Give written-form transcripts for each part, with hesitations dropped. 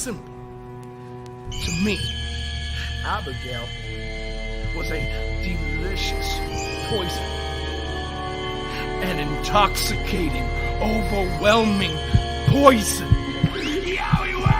simple. To me, Abigail was a delicious poison. An intoxicating, overwhelming poison. Yowie wowie!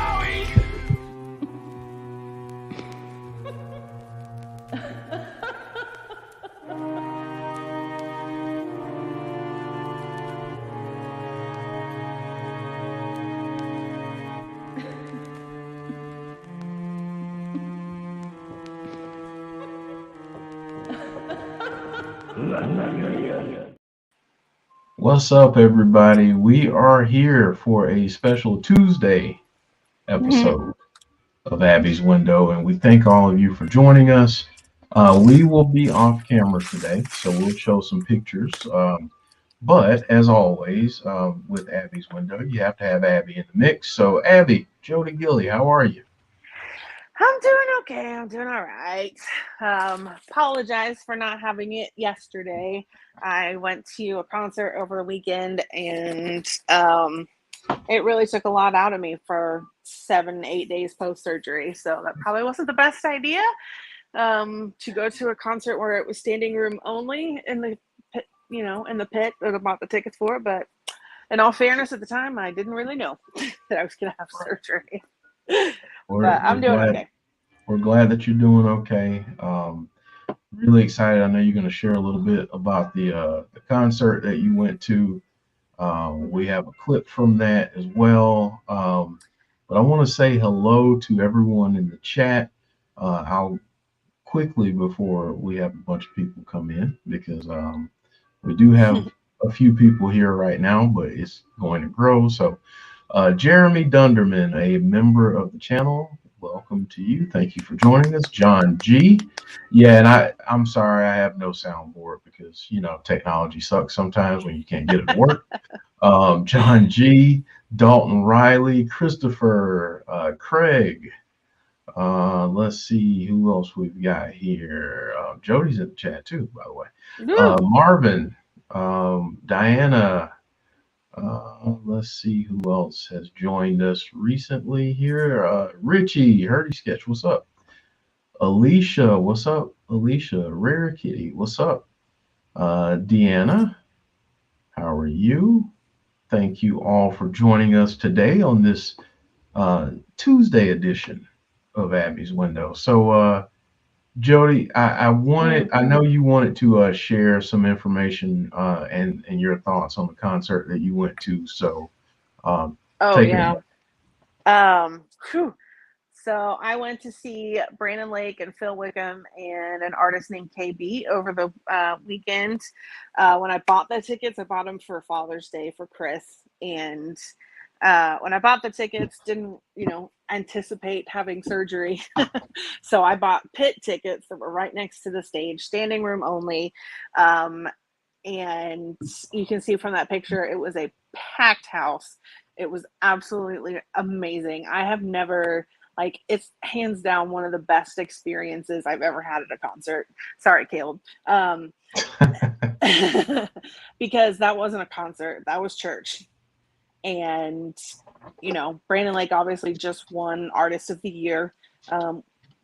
What's up, everybody? We are here for a special Tuesday episode of Abby's Window, and we thank all of you for joining us. We will be off camera today, so we'll show some pictures. But as always, with Abby's Window, you have to have Abby in the mix. So, Abby, Jodie Gilly, how are you? I'm doing okay. I'm doing all right. Apologize for not having it yesterday. I went to a concert over the weekend, and it really took a lot out of me for 7-8 days post-surgery. So that probably wasn't the best idea to go to a concert where it was standing room only in the pit, in the pit that I bought the tickets for. But in all fairness, at the time, I didn't really know that I was going to have surgery. But I'm doing okay. We're glad that you're doing okay. Really excited. I know you're going to share a little bit about the concert that you went to. We have a clip from that as well. But I want to say hello to everyone in the chat. I'll quickly, before we have a bunch of people come in, because we do have a few people here right now, but it's going to grow. So Jeremy Dunderman, a member of the channel, welcome to you. Thank you for joining us. John G. Yeah, and I'm sorry I have no soundboard because, technology sucks sometimes when you can't get it to work. John G., Dalton Riley, Christopher, Craig. Let's see who else we've got here. Jody's in the chat too, by the way. Marvin, Diana. Let's see who else has joined us recently here. Richie, Hurdy Sketch, what's up? Alicia, what's up? Alicia, Rare Kitty, what's up? Deanna, how are you? Thank you all for joining us today on this Tuesday edition of Abby's Window. So, Jody, I know you wanted to share some information and your thoughts on the concert that you went to. So, take it away. So I went to see Brandon Lake and Phil Wickham and an artist named KB over the weekend. When I bought the tickets, I bought them for Father's Day for Chris. And when I bought the tickets, didn't, anticipate having surgery. So I bought pit tickets that were right next to the stage, standing room only. And you can see from that picture, it was a packed house. It was absolutely amazing. I have never... it's hands down one of the best experiences I've ever had at a concert. Sorry, Caleb. Because that wasn't a concert. That was church. And, Brandon Lake obviously just won Artist of the Year,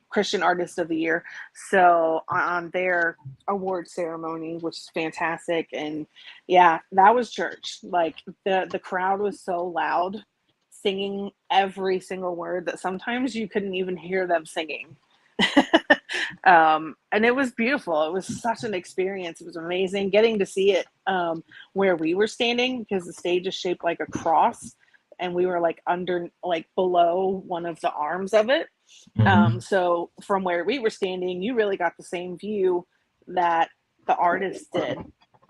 Christian Artist of the Year. So on their award ceremony, which is fantastic. And yeah, that was church. The crowd was so loud, singing every single word that sometimes you couldn't even hear them singing. And it was beautiful. It was such an experience. It was amazing getting to see it where we were standing, because the stage is shaped like a cross and we were below one of the arms of it. So from where we were standing, you really got the same view that the artists did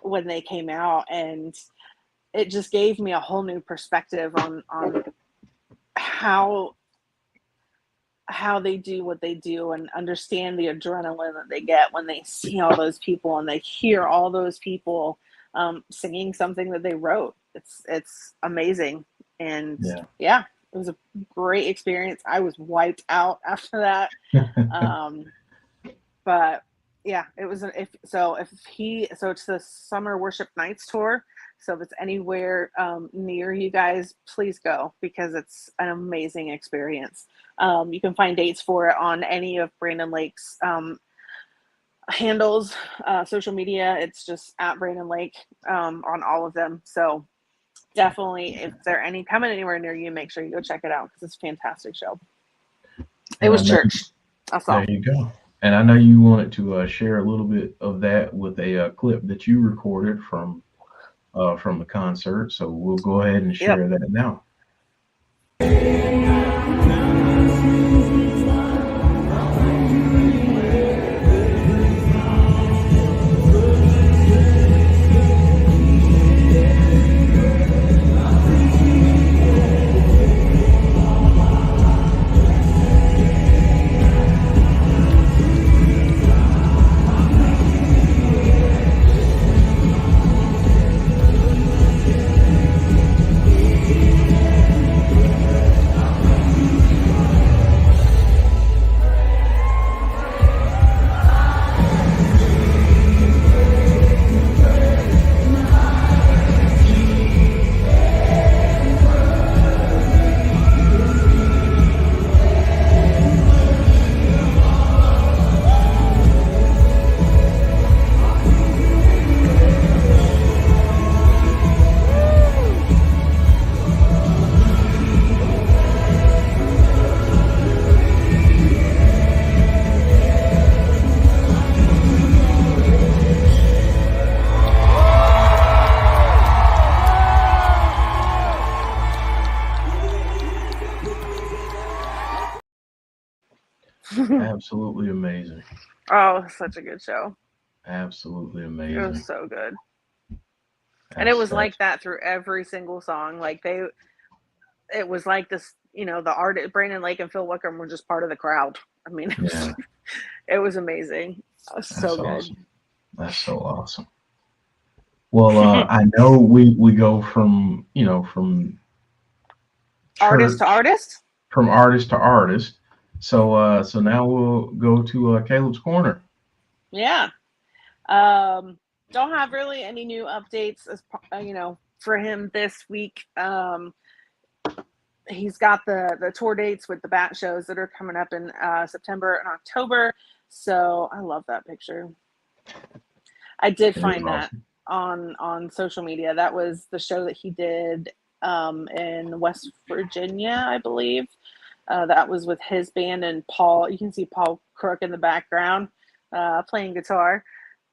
when they came out, and it just gave me a whole new perspective on how they do what they do, and understand the adrenaline that they get when they see all those people and they hear all those people singing something that they wrote. It's amazing. And yeah, it was a great experience. I was wiped out after that. But yeah, it was it's the Summer Worship Nights tour. So if it's anywhere near you guys, please go, because it's an amazing experience. You can find dates for it on any of Brandon Lake's handles, social media. It's just at Brandon Lake on all of them. So definitely, if they're coming anywhere near you, make sure you go check it out, because it's a fantastic show. It was church. That's all. There you go. And I know you wanted to share a little bit of that with a clip that you recorded from the concert. So we'll go ahead and share that now. Absolutely amazing. Oh, such a good show. Absolutely amazing. It was so good. And it was like that through every single song. Like it was like this, the artist, Brandon Lake and Phil Wickham were just part of the crowd. I mean, it was amazing. It was so good. Awesome. That's so awesome. Well, I know we go from, from artist to artist. From artist to artist. So now we'll go to Caleb's Corner. Yeah. Don't have really any new updates as for him this week. He's got the tour dates with the Bat shows that are coming up in September and October. So I love that picture. I did find that on social media. That was the show that he did in West Virginia, I believe. That was with his band and Paul. You can see Paul Crook in the background playing guitar,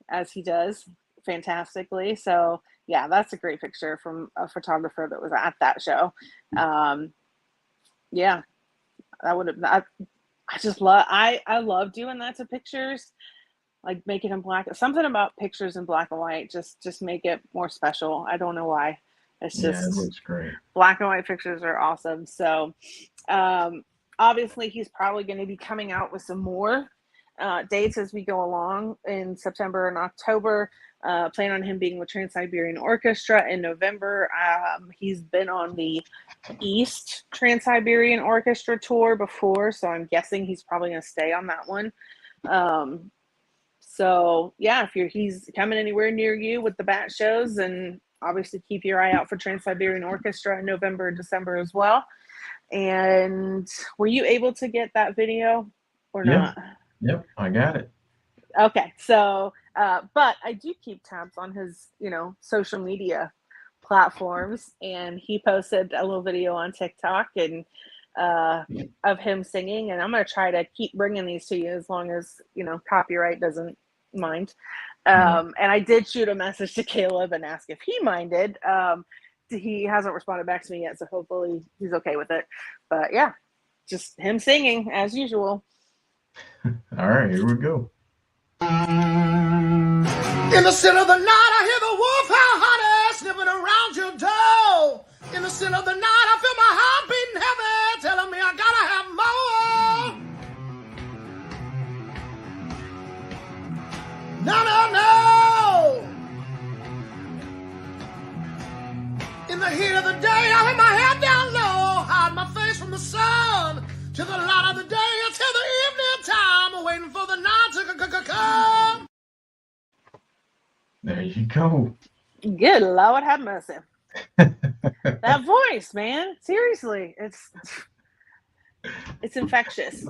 as he does fantastically. So yeah, that's a great picture from a photographer that was at that show. Yeah, I would have. I love doing that to pictures, like making them black. Something about pictures in black and white just make it more special. I don't know why. It's just, it looks great. Black and white pictures are awesome. So obviously he's probably going to be coming out with some more dates as we go along in September and October. Plan on him being with Trans-Siberian Orchestra in November. He's been on the East Trans-Siberian Orchestra tour before, so I'm guessing he's probably going to stay on that one. So yeah, if he's coming anywhere near you with the Bat shows, and obviously keep your eye out for Trans-Siberian Orchestra in November and December as well. And were you able to get that video or not? Yep, I got it. Okay, so but I do keep tabs on his social media platforms, and he posted a little video on TikTok and of him singing, and I'm going to try to keep bringing these to you as long as copyright doesn't mind. And I did shoot a message to Caleb and ask if he minded. He hasn't responded back to me yet, so hopefully he's okay with it. But yeah, just him singing as usual. All right, here we go. In the center of the night, I hear the wolf howl, honey, sniffing around your door. In the center of the night, I feel my heart beating heavy, telling me I gotta have more. No, no, no. In the heat of the day, I let my head down low, hide my face from the sun, to the light of the day, until the evening time, waiting for the night to come. There you go. Good Lord, have mercy. That voice, man. Seriously, it's infectious.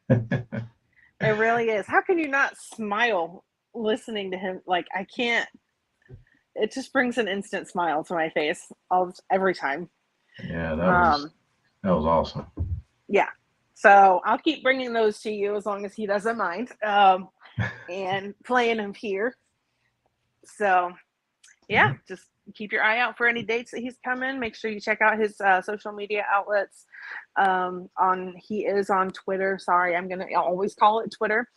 It really is. How can you not smile listening to him? Like, I can't. It just brings an instant smile to my face every time. Yeah, that was awesome. Yeah. So I'll keep bringing those to you as long as he doesn't mind, and playing them here. So, yeah, just keep your eye out for any dates that he's coming. Make sure you check out his social media outlets. He is on Twitter. Sorry, I'm gonna always call it Twitter.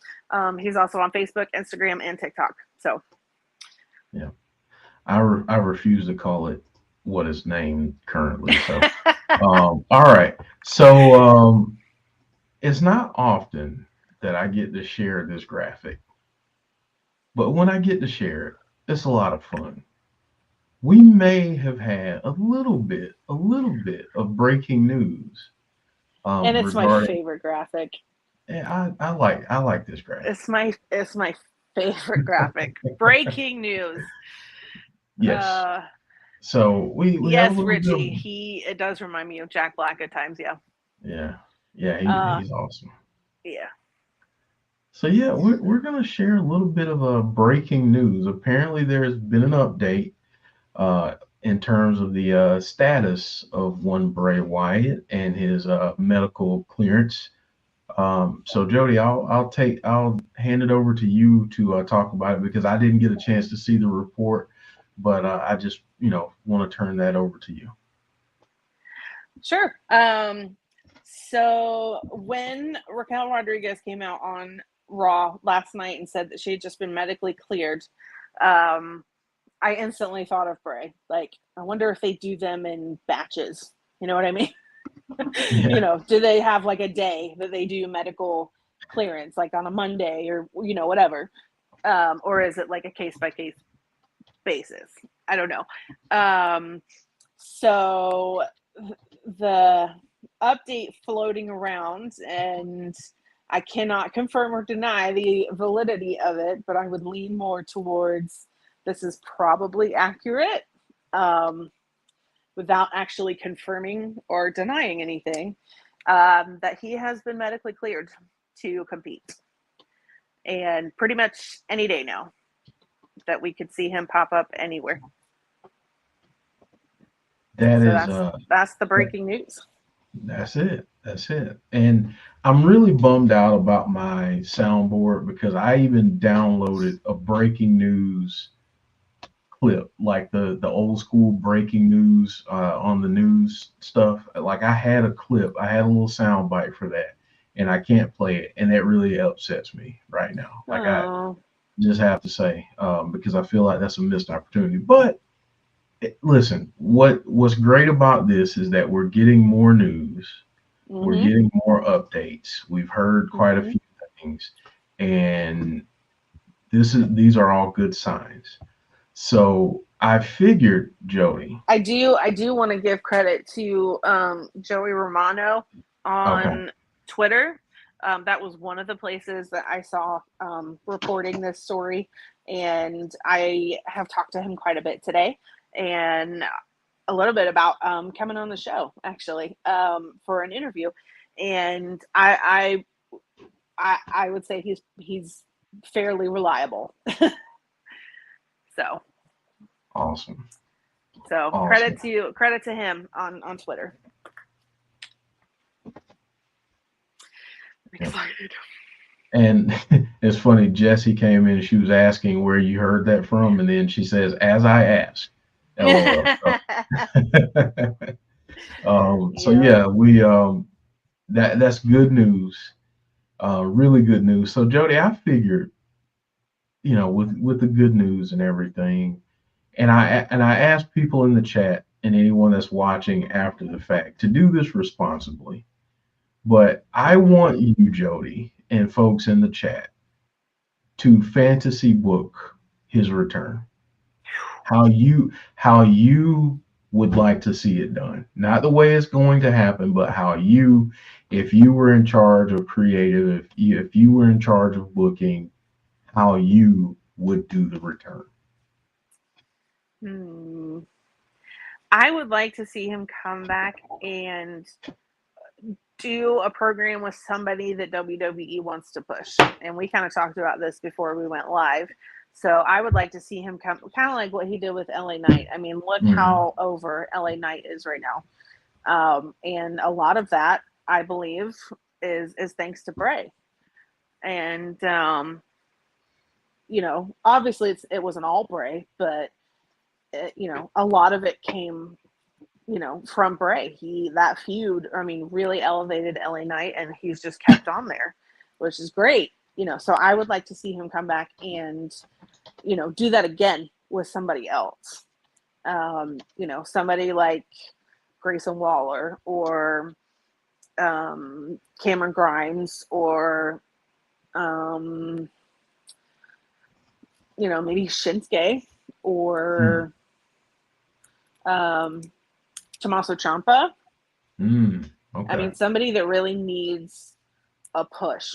He's also on Facebook, Instagram, and TikTok. So, yeah, I refuse to call it what it's named currently. So, all right. So, it's not often that I get to share this graphic, but when I get to share it, it's a lot of fun. We may have had a little bit of breaking news. And it's my favorite graphic. I like this graphic. It's my favorite graphic. Breaking news. Yes. So we yes, Richie. It does remind me of Jack Black at times. Yeah. Yeah. He's awesome. Yeah. So yeah, we're gonna share a little bit of breaking news. Apparently, there's been an update in terms of the status of one Bray Wyatt and his medical clearance. So Jodie, I'll hand it over to you to talk about it because I didn't get a chance to see the report, but I just want to turn that over to you. Sure. So when Raquel Rodriguez came out on Raw last night and said that she had just been medically cleared, I instantly thought of Bray. Like, I wonder if they do them in batches. You know what I mean? Yeah. Do they have like a day that they do medical clearance, like on a Monday or whatever, or is it like a case by case basis? I don't know. So the update floating around, and I cannot confirm or deny the validity of it, but I would lean more towards this is probably accurate, without actually confirming or denying anything, that he has been medically cleared to compete. And pretty much any day now that we could see him pop up anywhere. That's the breaking news. That's it. And I'm really bummed out about my soundboard because I even downloaded a breaking news clip, like the old school breaking news on the news stuff. Like I had a clip, I had a little sound bite for that, and I can't play it, and that really upsets me right now. Like I just have to say, because I feel like that's a missed opportunity. But listen, what's great about this is that we're getting more news, we're getting more updates. We've heard quite a few things, and these are all good signs. So I figured, Jodie. I do want to give credit to Joey Romano on Twitter. That was one of the places that I saw reporting this story, and I have talked to him quite a bit today, and a little bit about coming on the show actually for an interview, and I would say he's fairly reliable. So awesome. So awesome. Credit to him on Twitter. I'm excited. And it's funny, Jessie came in and she was asking where you heard that from, and then she says, "As I asked." So yeah, we that's good news, really good news. So Jodie, I figured, with the good news and everything, and I asked people in the chat and anyone that's watching after the fact to do this responsibly. But I want you, Jodie, and folks in the chat to fantasy book his return. How you would like to see it done. Not the way it's going to happen, but how if you were in charge of creative, if you were in charge of booking, how you would do the return. Hmm. I would like to see him come back and do a program with somebody that WWE wants to push. And we kind of talked about this before we went live. So I would like to see him come, kind of like what he did with LA Knight. I mean, look how over LA Knight is right now. And a lot of that, I believe, is thanks to Bray. And obviously it wasn't all Bray, but a lot of it came from Bray. That feud, I mean, really elevated LA Knight, and he's just kept on there, which is great. So I would like to see him come back and do that again with somebody else. Somebody like Grayson Waller or Cameron Grimes or maybe Shinsuke or Tommaso Ciampa. Okay. I mean, somebody that really needs a push.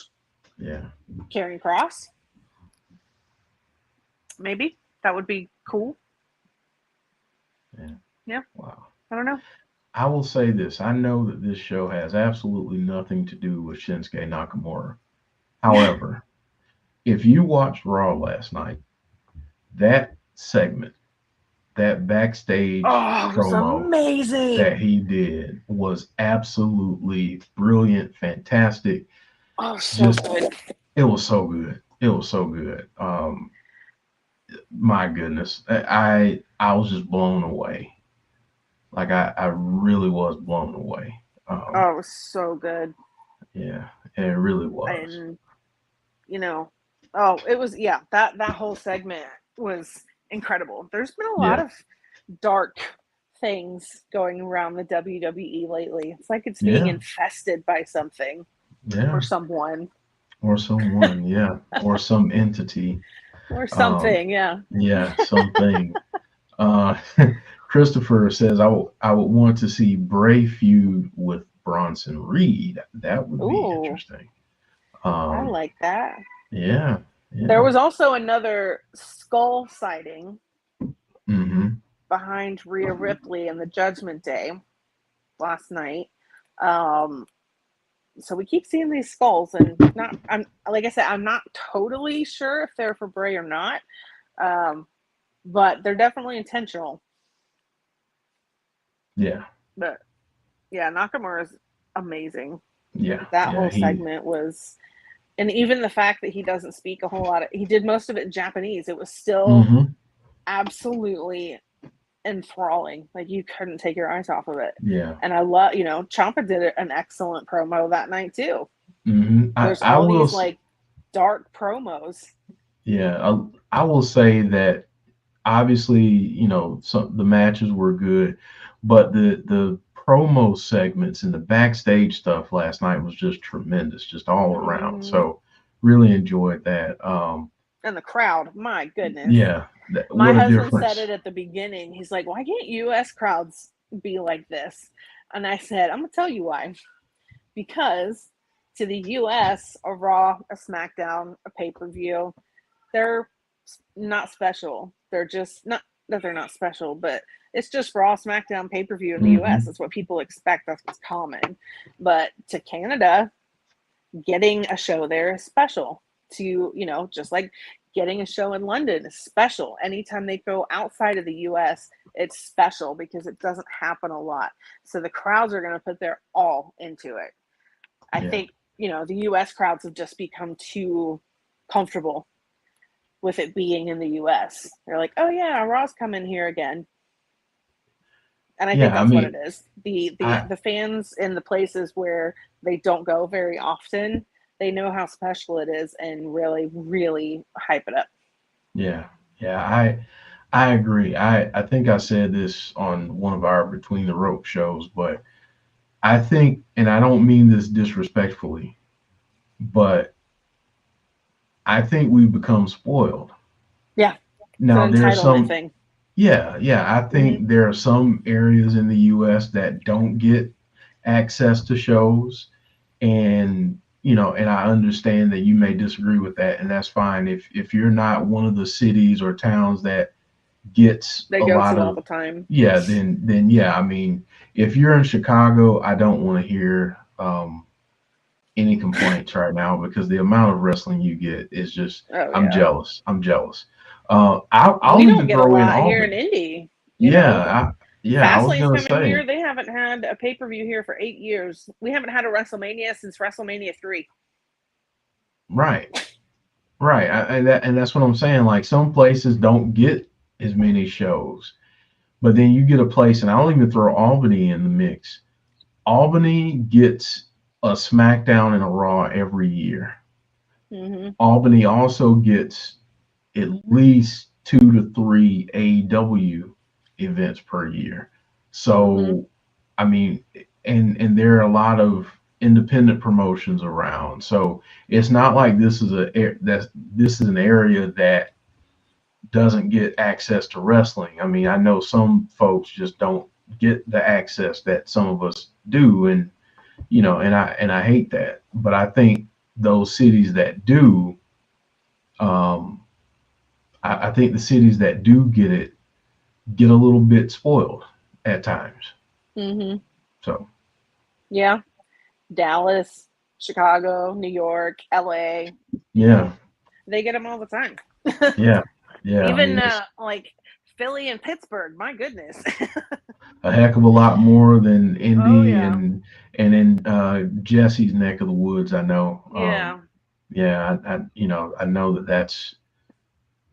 Yeah. Karrion Kross. Maybe that would be cool. Yeah. Wow. I don't know. I will say this. I know that this show has absolutely nothing to do with Shinsuke Nakamura. However, if you watched Raw last night, that segment, that backstage promo amazing that he did was absolutely brilliant, fantastic. Oh, so good. It was so good. It was so good. My goodness. I was just blown away. Like I really was blown away. It was so good. Yeah, it really was. And it was that whole segment was incredible. There's been a lot of dark things going around the WWE lately. It's like it's being infested by something or someone. Or someone, or some entity. Or something, Yeah, something. Christopher says, I would want to see Bray feud with Bronson Reed. That would be interesting. I like that. Yeah. There was also another skull sighting behind Rhea Ripley in the Judgment Day last night. So we keep seeing these skulls, and like I said, I'm not totally sure if they're for Bray or not, but they're definitely intentional. Yeah. But Nakamura is amazing. Yeah. That whole segment was, and even the fact that he doesn't speak a whole lot he did most of it in Japanese. It was still absolutely enthralling. Like you couldn't take your eyes off of it. Yeah. And I love, Ciampa did an excellent promo that night too. There's I all will these like dark promos. Yeah, I will say that obviously, the matches were good, but the promo segments and the backstage stuff last night was just tremendous, just all around. So really enjoyed that. And the crowd, my goodness. Yeah. My husband said it at the beginning. He's like, why can't U.S. crowds be like this? And I said, I'm going to tell you why. Because to the U.S., a Raw, a SmackDown, a pay-per-view, they're not special. They're just, not that they're not special, but it's just Raw, SmackDown, pay-per-view in the U.S. That's what people expect. That's what's common. But to Canada, getting a show there is special. To, just like getting a show in London is special. Anytime they go outside of the U.S., it's special because it doesn't happen a lot. So the crowds are going to put their all into it. I think, the U.S. crowds have just become too comfortable with it being in the U.S. They're like, oh yeah, Raw's coming here again. And I think that's what it is. The fans in the places where they don't go very often, they know how special it is and really, really hype it up. Yeah. I agree. I think I said this on one of our Between the Rope shows, but I think, and I don't mean this disrespectfully, but I think we've become spoiled. Yeah. Now there's some thing. I think there are some areas in the US that don't get access to shows, and and I understand that you may disagree with that, and that's fine. If you're not one of the cities or towns that gets They a go lot to all of, the time. yeah, then yeah, I mean, if you're in Chicago, I don't want to hear any complaints right now, because the amount of wrestling you get is just, Oh I'm yeah. jealous. I'm jealous. I'll We don't even get a throw in lot here in Albany. Indy. You Yeah, know, I was Fastlane's gonna coming say, here. They haven't had a pay-per-view here for 8 years. We haven't had a WrestleMania since WrestleMania 3. right, right, and that's what I'm saying. Like, some places don't get as many shows, but then you get a place, and I'll even throw Albany in the mix. Albany gets a SmackDown and a Raw every year. Mm-hmm. Albany also gets at least 2 to 3 AEW events per year. So, I mean, and there are a lot of independent promotions around. So it's not like this is an area that doesn't get access to wrestling. I mean, I know some folks just don't get the access that some of us do, and and I hate that. But I think those cities that do, um, I think the cities that do get it get a little bit spoiled at times. Mm-hmm. So Yeah. Dallas, Chicago, New York, LA. yeah, They get them all the time. yeah, yeah. I Even mean, it's like Philly and Pittsburgh. My goodness. a heck of a lot more than Oh Indy yeah. and in Jesse's neck of the woods. I know. Yeah. Yeah, I know that's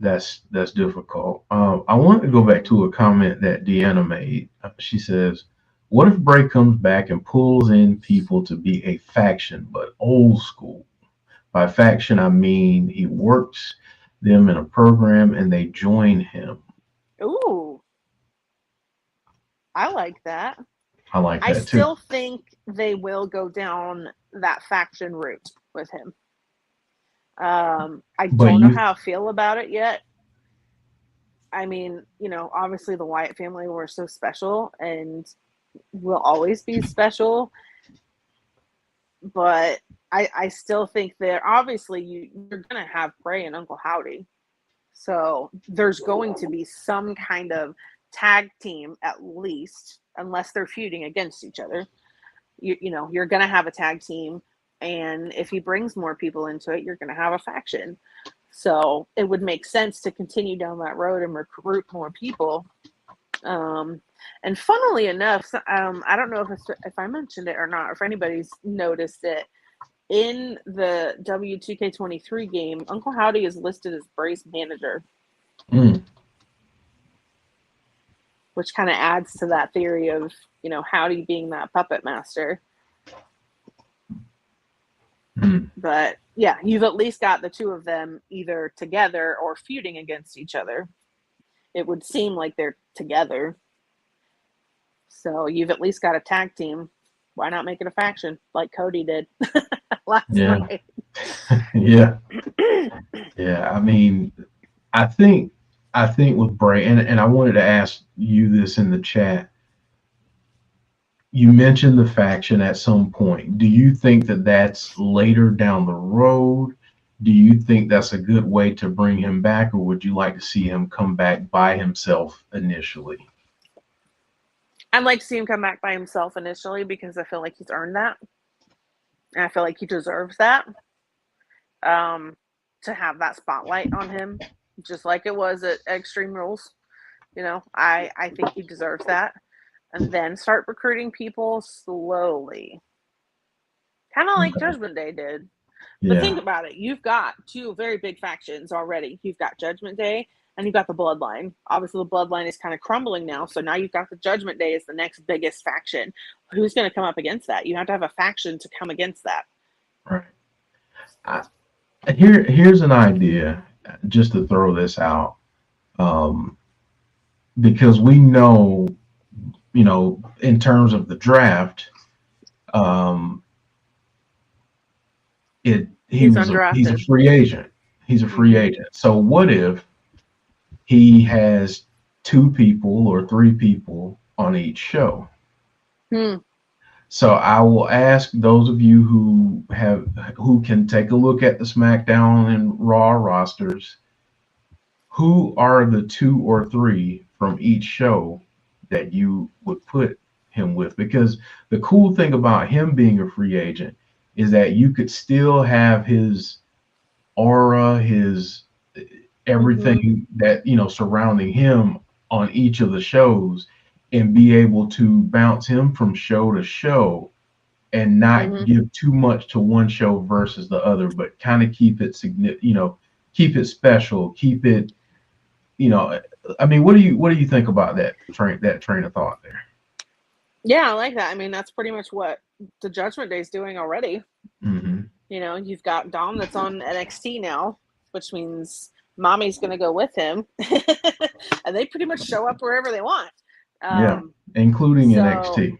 difficult. I want to go back to a comment that Deanna made. She says, "What if Bray comes back and pulls in people to be a faction, but old school? By faction, I mean he works them in a program and they join him." Ooh, I like that. I like I that too. still think they will go down that faction route with him. I But don't know you, how I feel about it yet. I mean, obviously the Wyatt family were so special and will always be special, but I still think that obviously you're going to have Bray and Uncle Howdy. So there's going to be some kind of tag team at least, unless they're feuding against each other. You're going to have a tag team, and if he brings more people into it, you're going to have a faction. So it would make sense to continue down that road and recruit more people. And funnily enough, I don't know if I mentioned it or not, or if anybody's noticed it. In the W2K23 game, Uncle Howdy is listed as Bray's manager, which kind of adds to that theory of, Howdy being that puppet master. But yeah, you've at least got the two of them either together or feuding against each other. It would seem like they're together. So you've at least got a tag team. Why not make it a faction like Cody did last night? yeah, yeah. I mean, I think with Bray, and I wanted to ask you this in the chat. You mentioned the faction at some point. Do you think that that's later down the road? Do you think that's a good way to bring him back, or would you like to see him come back by himself initially? I'd like to see him come back by himself initially because I feel like he's earned that. And I feel like he deserves that. To have that spotlight on him, just like it was at Extreme Rules. I think he deserves that. And then start recruiting people slowly. Kind of like Judgment Day did. But think about it. You've got two very big factions already. You've got Judgment Day and you've got the Bloodline. Obviously, the Bloodline is kind of crumbling now. So now you've got the Judgment Day as the next biggest faction. Who's going to come up against that? You have to have a faction to come against that. Right. Here's an idea, just to throw this out. Because we know, in terms of the draft, he's a free agent. He's a free agent. So what if he has 2 people or 3 people on each show? So I will ask those of you who can take a look at the SmackDown and Raw rosters, who are the 2 or 3 from each show that you would put him with? Because the cool thing about him being a free agent is that you could still have his aura, his everything that surrounding him on each of the shows, and be able to bounce him from show to show and not give too much to one show versus the other, but kind of keep it keep it special, keep it, I mean, what do you think about that train of thought there? Yeah, I like that. I mean, that's pretty much what the Judgment Day is doing already. Mm-hmm. You've got Dom that's on NXT now, which means Mommy's going to go with him. And they pretty much show up wherever they want. Yeah, including NXT.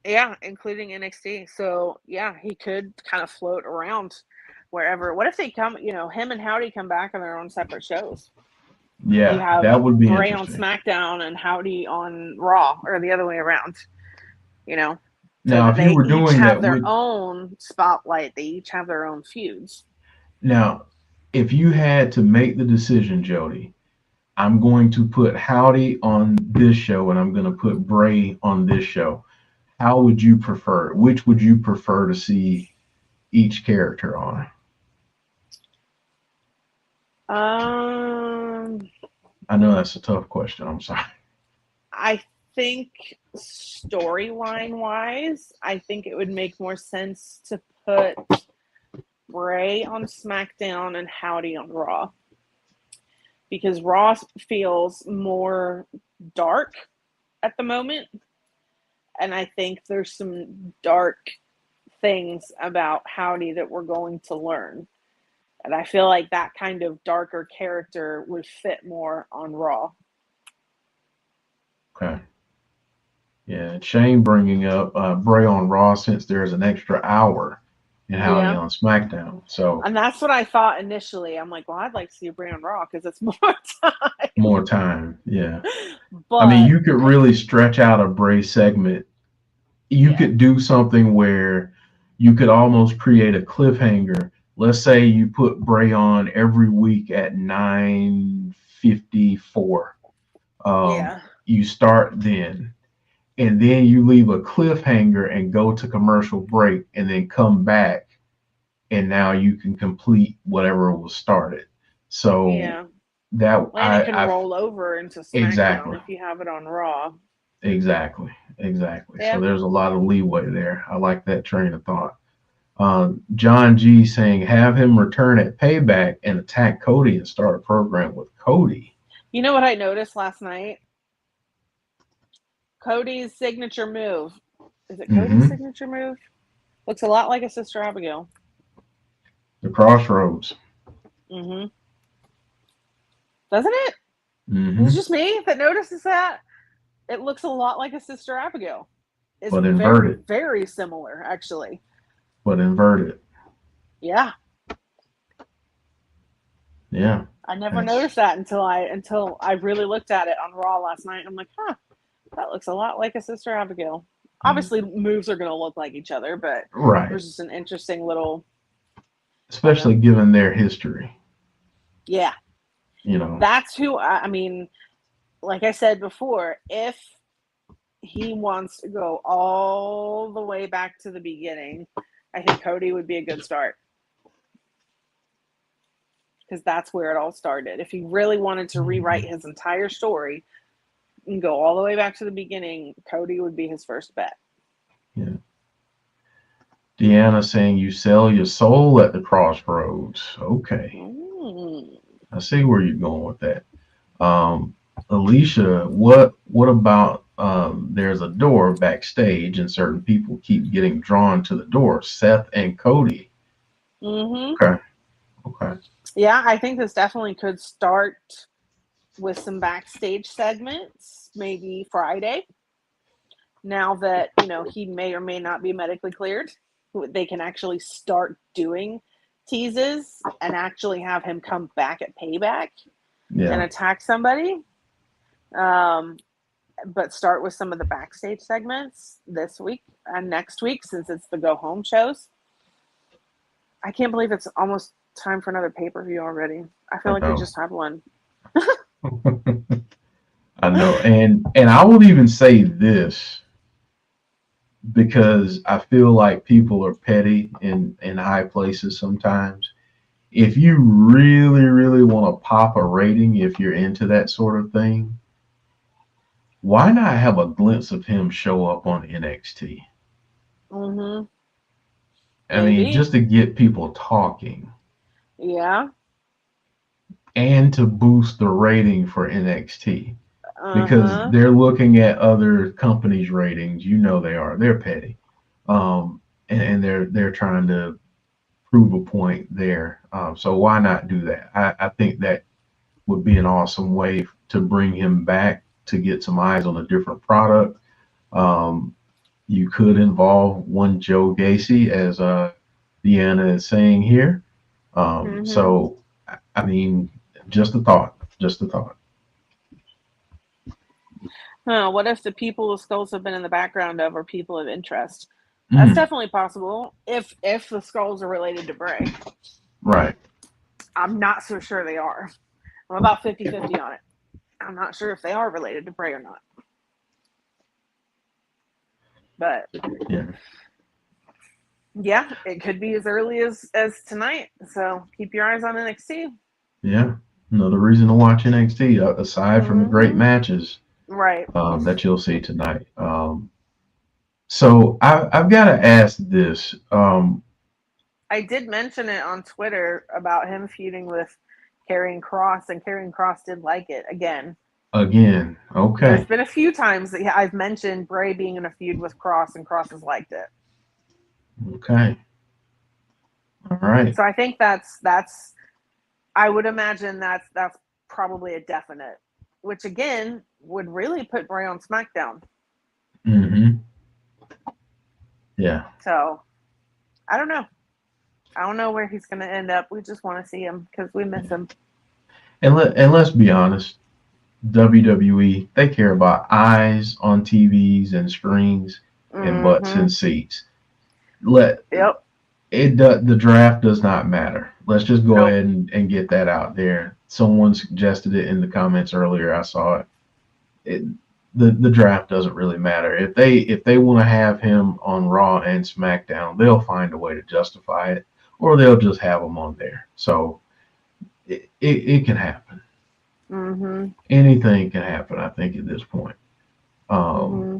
Yeah, including NXT. So, yeah, he could kind of float around wherever. What if they come, him and Howdy come back on their own separate shows? Yeah, you have that would be Bray on interesting. SmackDown and Howdy on Raw, or the other way around. Now, so if you were doing each have that, their own spotlight. They each have their own feuds. Now, if you had to make the decision, Jodie, I'm going to put Howdy on this show and I'm going to put Bray on this show, how would you prefer? Which would you prefer to see each character on? I know that's a tough question. I'm sorry. I think storyline wise, I think it would make more sense to put Bray on SmackDown and Howdy on Raw, because Raw feels more dark at the moment, and I think there's some dark things about Howdy that we're going to learn. And I feel like that kind of darker character would fit more on Raw. Okay. Yeah, Shane bringing up Bray on Raw since there's an extra hour and Howdy on SmackDown. So, and that's what I thought initially. I'm like, well, I'd like to see Bray on Raw because it's more time. More time, yeah. But I mean, you could really stretch out a Bray segment. You could do something where you could almost create a cliffhanger. Let's say you put Bray on every week at 9:54. You start then, and then you leave a cliffhanger and go to commercial break and then come back, and now you can complete whatever was started. So that it can roll over into SmackDown if you have it on Raw. Exactly. Yeah. So there's a lot of leeway there. I like that train of thought. John G saying, have him return at Payback and attack Cody and start a program with Cody. You know what I noticed last night? Cody's signature move. Is it Cody's signature move? Looks a lot like a Sister Abigail. The Crossroads. Doesn't it? It's just me that notices that. It looks a lot like a Sister Abigail. It's but inverted. Very similar, actually. But inverted. Yeah. Yeah. I never noticed that until I really looked at it on Raw last night. I'm like, that looks a lot like a Sister Abigail. Obviously, moves are going to look like each other, but there's just an interesting little... Especially given their history. Yeah. That's who, I mean, like I said before, if he wants to go all the way back to the beginning, I think Cody would be a good start. Because that's where it all started. If he really wanted to rewrite his entire story and go all the way back to the beginning, Cody would be his first bet. Yeah. Deanna saying you sell your soul at the Crossroads. Okay. I see where you're going with that. Alicia, what about there's a door backstage and certain people keep getting drawn to the door? Seth and Cody. Okay. Yeah, I think this definitely could start with some backstage segments, maybe Friday. Now that, he may or may not be medically cleared, they can actually start doing teases and actually have him come back at Payback and attack somebody. But start with some of the backstage segments this week and next week, since it's the go home shows. I can't believe it's almost time for another pay-per-view already. I feel I like we know. just had one. I know, and I would even say this because I feel like people are petty in high places sometimes. If you really, really want to pop a rating, if you're into that sort of thing, why not have a glimpse of him show up on NXT? Mm-hmm. I mean, Maybe. just to get people talking Yeah. and to boost the rating for NXT because Uh-huh. they're looking at other companies' ratings. You know they are. They're petty, and they're trying to prove a point there. So why not do that? I think that would be an awesome way to bring him back to get some eyes on a different product. Um, you could involve one Joe Gacy, as Deanna is saying here. Mm-hmm. So, I mean, just a thought. Just a thought. Huh, what if the people the skulls have been in the background of are people of interest? That's Mm, definitely possible if the skulls are related to Bray. right. I'm not so sure they are. I'm about 50-50 on it. I'm not sure if they are related to Bray or not. But Yeah. yeah, it could be as early as tonight. So keep your eyes on NXT. Yeah. Another reason to watch NXT, aside from the great Mm-hmm. matches Right. that you'll see tonight. So I've got to ask this. I did mention it on Twitter about him feuding with Karrion Kross, and Karrion Kross did like it again. Again, There's okay, been a few times that I've mentioned Bray being in a feud with Kross, and Kross has liked it. okay, all right, So I think that's I would imagine that's probably a definite, which again would really put Bray on SmackDown. mm-hmm. Yeah, So I don't know. I don't know where he's going to end up. We just want to see him because we miss him. and let's be honest, WWE, they care about eyes on TVs and screens and butts Mm-hmm. in seats. Let Yep. the draft does not matter. Let's just go Nope. ahead and get that out there. Someone suggested it in the comments earlier. I saw it. The draft doesn't really matter. If they want to have him on Raw and SmackDown, they'll find a way to justify it, or they'll just have him on there. So it can happen. Mm-hmm. Anything can happen, I think, at this point. Mm-hmm.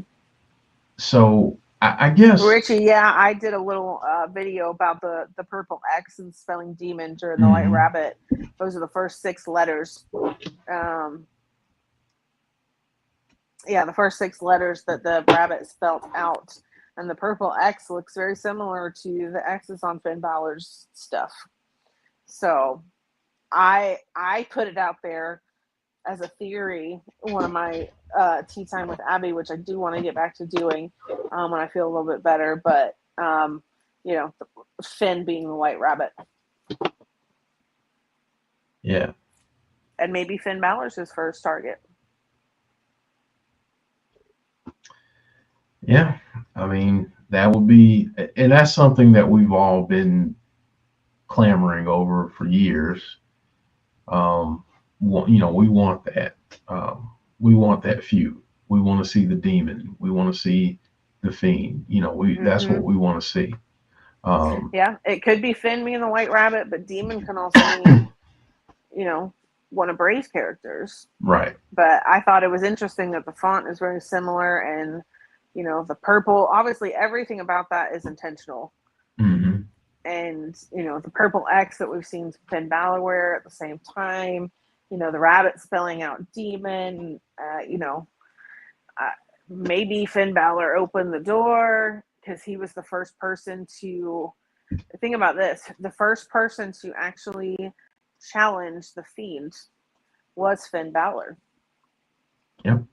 So I guess. Richie, yeah, I did a little video about the purple X and spelling demon during the White Mhm. Rabbit. Those are the first 6 letters. Yeah, the first 6 letters that the rabbit spelled out. And the purple X looks very similar to the X's on Finn Balor's stuff. So I put it out there as a theory, one of my tea time with Abby, which I do want to get back to doing when I feel a little bit better. But you know, Finn being the White Rabbit, Yeah. and maybe Finn Balor's his first target. Yeah. I mean, that would be, and that's something that we've all been clamoring over for years. We want that. We want that feud. We want to see the demon. We want to see the fiend. That's what we want to see. Yeah, it could be Finn being the White Rabbit, but Demon can also mean, one of Bray's characters. Right. But I thought it was interesting that the font is very similar, and the purple. Obviously, everything about that is intentional. Mm-hmm. And the purple X that we've seen Finn Balor wear at the same time. The rabbit spelling out demon. Maybe Finn Balor opened the door because he was the first person to. Think about this: the first person to actually challenge the Fiend was Finn Balor. Yep.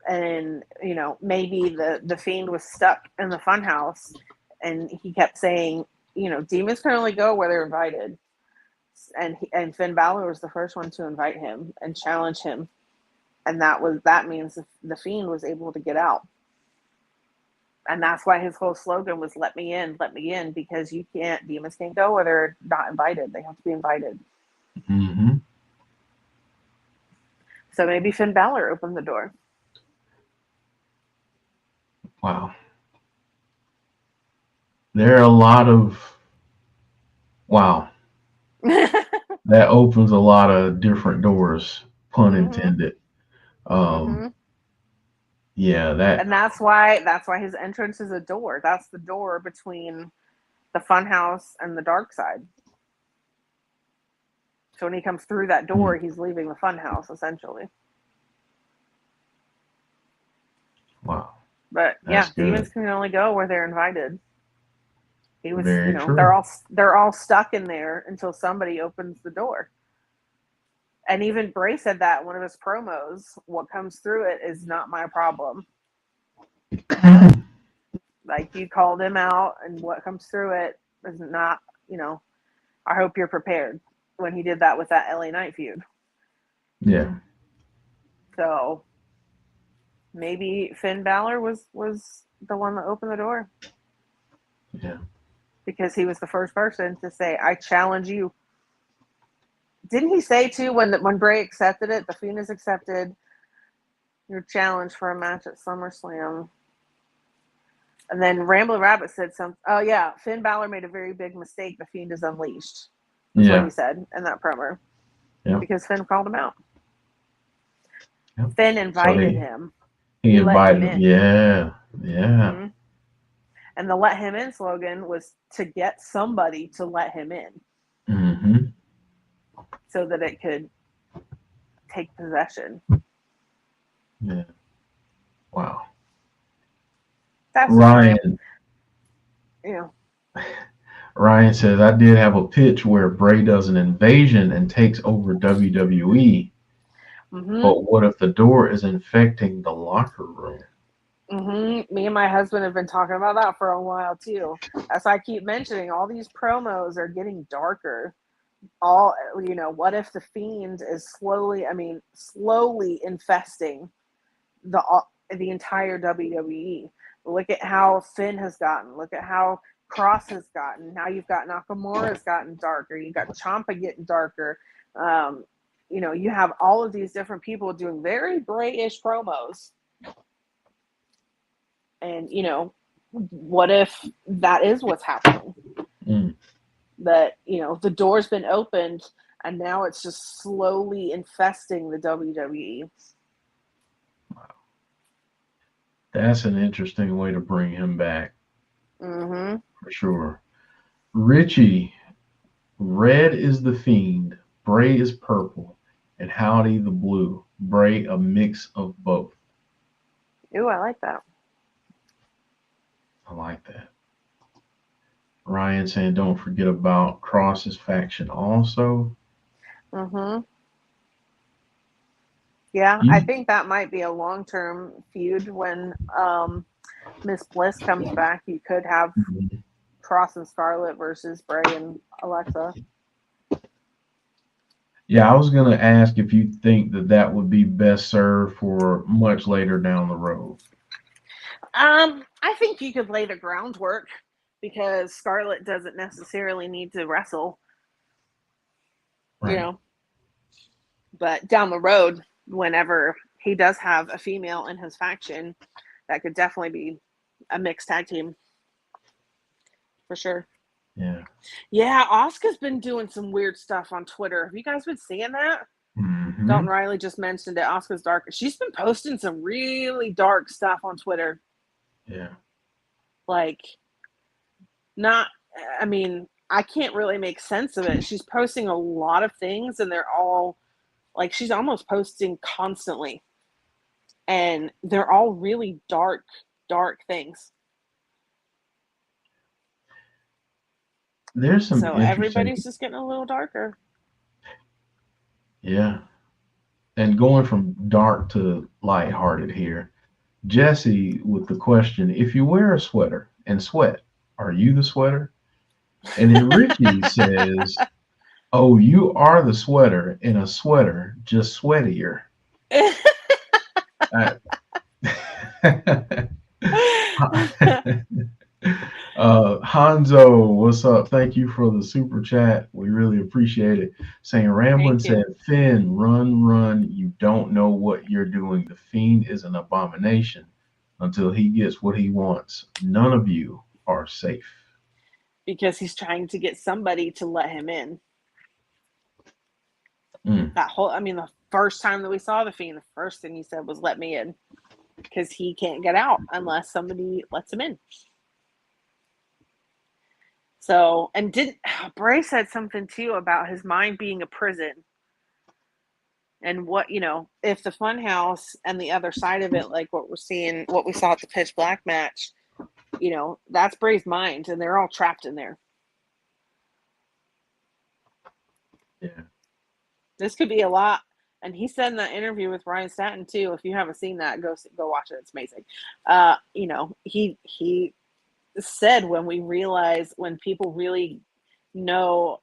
And maybe the Fiend was stuck in the funhouse, and he kept saying, demons can only go where they're invited, and Finn Balor was the first one to invite him and challenge him, and that means the Fiend was able to get out. And that's why his whole slogan was let me in, because demons can't go where they're not invited. They have to be invited. Mm-hmm. So maybe Finn Balor opened the door. Wow. There are a lot of, wow. That opens a lot of different doors, pun intended. Yeah, that. And that's why his entrance is a door. That's the door between the funhouse and the dark side. So when he comes through that door, he's leaving the funhouse essentially. Wow. But That's yeah, demons can only go where they're invited. He was, Very true. they're all stuck in there until somebody opens the door. And even Bray said that in one of his promos, what comes through it is not my problem. Like, you called him out, and what comes through it is not, I hope you're prepared, when he did that with that LA Knight feud. Yeah. So maybe Finn Balor was the one that opened the door. Yeah. Because he was the first person to say, I challenge you. Didn't he say, too, when Bray accepted it, the Fiend has accepted your challenge for a match at SummerSlam. And then Ramblin' Rabbit said something. Oh, yeah, Finn Balor made a very big mistake. The Fiend is unleashed. That's what he said in that promo. Yep. Because Finn called him out. Yep. Finn invited him. He invited him. Yeah. Yeah. Mm-hmm. And the let him in slogan was to get somebody to let him in. Mm-hmm. So that it could take possession. Yeah. Wow. That's Ryan. Yeah. Ryan says, I did have a pitch where Bray does an invasion and takes over WWE. Mm-hmm. But what if the door is infecting the locker room? Mm-hmm. Me and my husband have been talking about that for a while too. As I keep mentioning, all these promos are getting darker. What if the Fiend is slowly infesting the entire WWE? Look at how Finn has gotten. Look at how Cross has gotten. Now you've got Nakamura's gotten darker. You got Ciampa getting darker. You have all of these different people doing very Bray-ish promos. And, what if that is what's happening? That, the door's been opened and now it's just slowly infesting the WWE. Wow. That's an interesting way to bring him back. Mm-hmm. For sure. Richie, red is the Fiend, Bray is purple, and Howdy the blue. Bray a mix of both. Ooh, I like that. I like that. Ryan saying, don't forget about Cross's faction also. Mm-hmm. Yeah, I think that might be a long-term feud when Miss Bliss comes back. You could have Cross and Scarlett versus Bray and Alexa. Yeah, I was going to ask if you think that would be best served for much later down the road. I think you could lay the groundwork because Scarlett doesn't necessarily need to wrestle. Right. But down the road, whenever he does have a female in his faction, that could definitely be a mixed tag team. For sure. Yeah. Yeah, Asuka's been doing some weird stuff on Twitter. Have you guys been seeing that? Mm-hmm. Dalton Riley just mentioned it. Asuka's dark. She's been posting some really dark stuff on Twitter. Yeah. I can't really make sense of it. She's posting a lot of things and they're all she's almost posting constantly. And they're all really dark things. There's some So everybody's just getting a little darker. Yeah. And going from dark to lighthearted here. Jesse with the question, if you wear a sweater and sweat, are you the sweater? And then Richie says, oh, you are the sweater in a sweater, just sweatier. Hanzo, what's up? Thank you for the super chat. We really appreciate it. Saying Ramblin Thank you. said, Finn, run, run. You don't know what you're doing. The Fiend is an abomination until he gets what he wants. None of you are safe. Because he's trying to get somebody to let him in. The first time that we saw the Fiend, the first thing he said was, let me in. Because he can't get out unless somebody lets him in. So, and Bray said something too about his mind being a prison. And what, if the Funhouse and the other side of it, like what we saw at the Pitch Black match, that's Bray's mind, and they're all trapped in there. Yeah. This could be a lot. And he said in that interview with Ryan Satin too, if you haven't seen that, go watch it. It's amazing. He said when people really know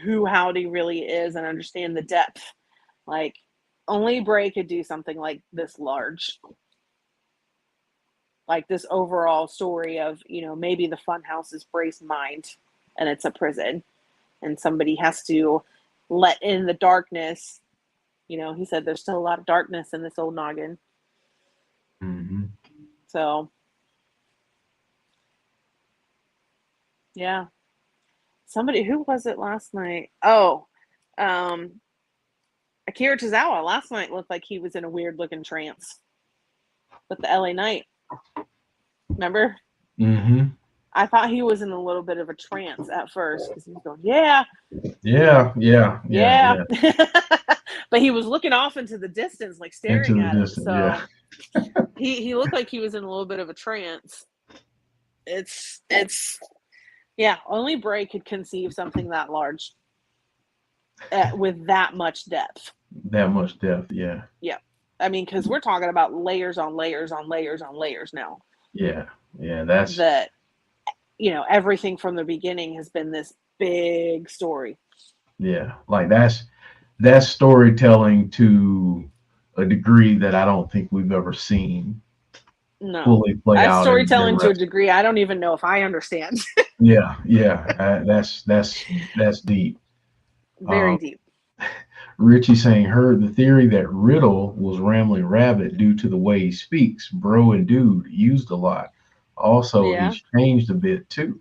who Howdy really is and understand the depth, like only Bray could do something like this large. Like this overall story of, maybe the Funhouse is Bray's mind and it's a prison and somebody has to let in the darkness. He said there's still a lot of darkness in this old noggin. Mm-hmm. So, yeah. Somebody, who was it last night? Oh, Akira Tozawa last night looked like he was in a weird looking trance with the LA Knight. Remember? Mm-hmm. I thought he was in a little bit of a trance at first because he was going, yeah. But he was looking off into the distance, like staring at him. So he looked like he was in a little bit of a trance. It's only Bray could conceive something that large with that much depth. That much depth, yeah. Yeah. I mean, because we're talking about layers on layers on layers on layers now. Yeah, that's that. Everything from the beginning has been this big story. Yeah, like that's storytelling to a degree that I don't think we've ever seen. No, fully play that's out. Storytelling to a degree I don't even know if I understand. Yeah, that's deep. Very deep. Richie saying, heard the theory that Riddle was Rambling Rabbit due to the way he speaks. Bro and dude used a lot. Also, he's changed a bit too.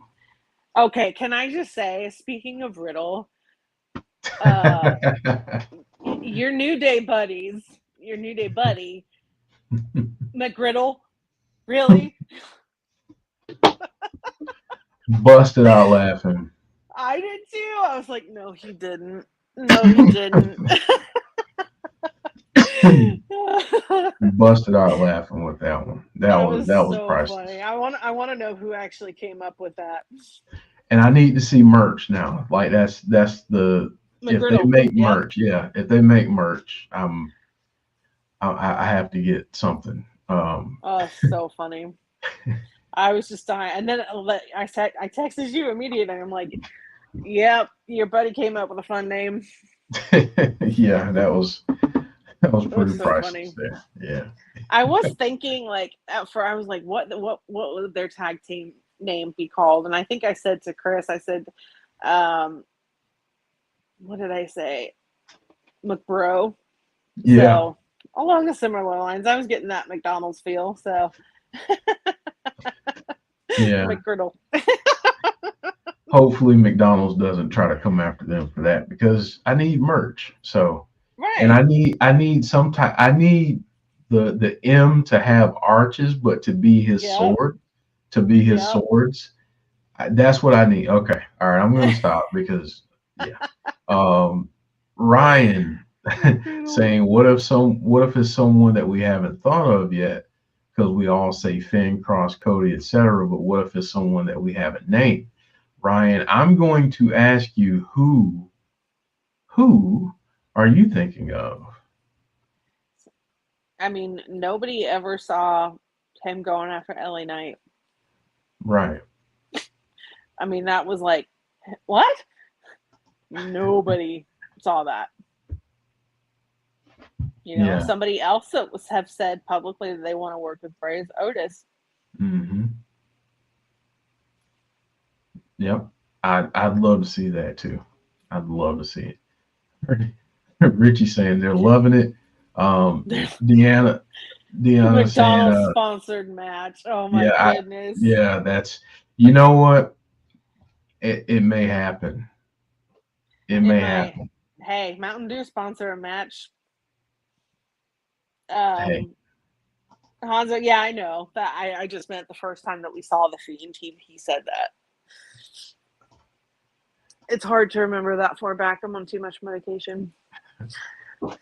Okay, can I just say, speaking of Riddle, your New Day buddy, McGriddle, really? Busted out laughing. I did too. I was like, no, he didn't. No, he didn't. Busted out laughing with that one. That was so priceless. Funny. I want to know who actually came up with that. And I need to see merch now. Like that's the if they make merch, if they make merch, I have to get something. So funny. I was just dying, and then I texted you immediately. I'm like, "Yep, your buddy came up with a fun name." Yeah, that was pretty so priceless funny. there. Yeah. I was thinking I was like, what would their tag team name be called? And I think I said to Chris, I said, what did I say? McBro. Yeah. So along the similar lines, I was getting that McDonald's feel. So yeah. McGriddle. Hopefully McDonald's doesn't try to come after them for that, because I need merch. So right. And I need some type. I need the M to have arches, but to be his sword, to be his swords. That's what I need. Okay, all right. I'm gonna stop because Ryan saying, what if it's someone that we haven't thought of yet? Because we all say Finn, Cross, Cody, etc. But what if it's someone that we haven't named? Ryan, I'm going to ask you who are you thinking of? I mean, nobody ever saw him going after LA Knight. Right. I mean, that was like, what? Nobody saw that. Somebody else that have said publicly that they want to work with Bray is Otis. Mm-hmm. Yep. I'd love to see that too. I'd love to see it. Richie saying they're loving it. Deanna, Deanna saying, McDonald's sponsored match. Oh my yeah, goodness. yeah, that's, you know what? It may happen. It It may might. happen. Hey, Mountain Dew sponsor a match. Hey, Hanzo, yeah, I know. That I just meant the first time that we saw the Fiend, he said that. It's hard to remember that far back. I'm on too much medication. that's But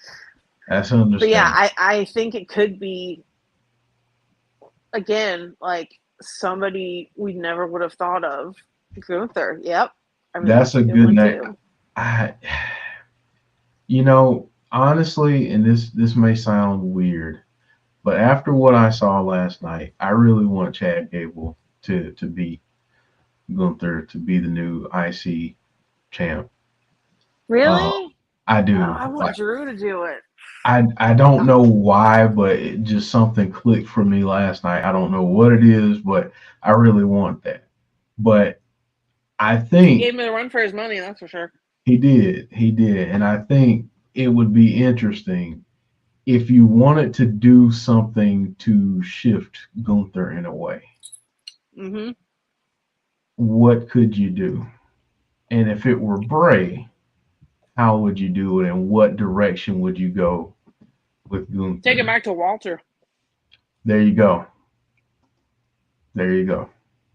yeah, understandable. I think it could be, again, like somebody we never would have thought of. Gunther. Yep. I mean, That's that's a a good good one name. too. I, honestly, and this may sound weird, but after what I saw last night, I really want Chad Gable to be Gunther, to be the new IC champ. Uh, Really? I Oh, do. I want Like, Drew to do it. I don't know why, but it just something clicked for me last night. I don't know what it is, but I really want that. But I He gave think me a run for his money, that's for sure. he did, and I think it would be interesting if you wanted to do something to shift Gunther in a way. Mm-hmm. What could you do? And if it were Bray, how would you do it, and what direction would you go with Take it Gunther? back to Walter. There you go. There you go.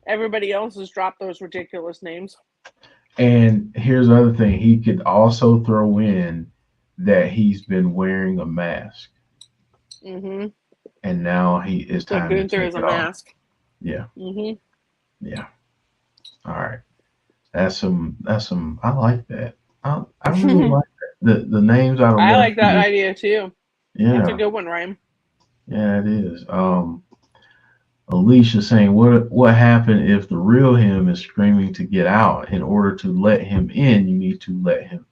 Everybody else has dropped those ridiculous names. And here's the other thing: he could also throw in that he's been wearing a mask, Mm-hmm. and now it's So time to Gunther take is a it off. mask. Yeah, Mm-hmm. yeah. All right. That's some. That's some. I like that. I really like that. The names out of I left like that field. idea too. That's a Yeah, good one, Ryan. yeah, it is. Alicia saying, what happened if the real him is screaming to get out? In order to let him in, you need to let him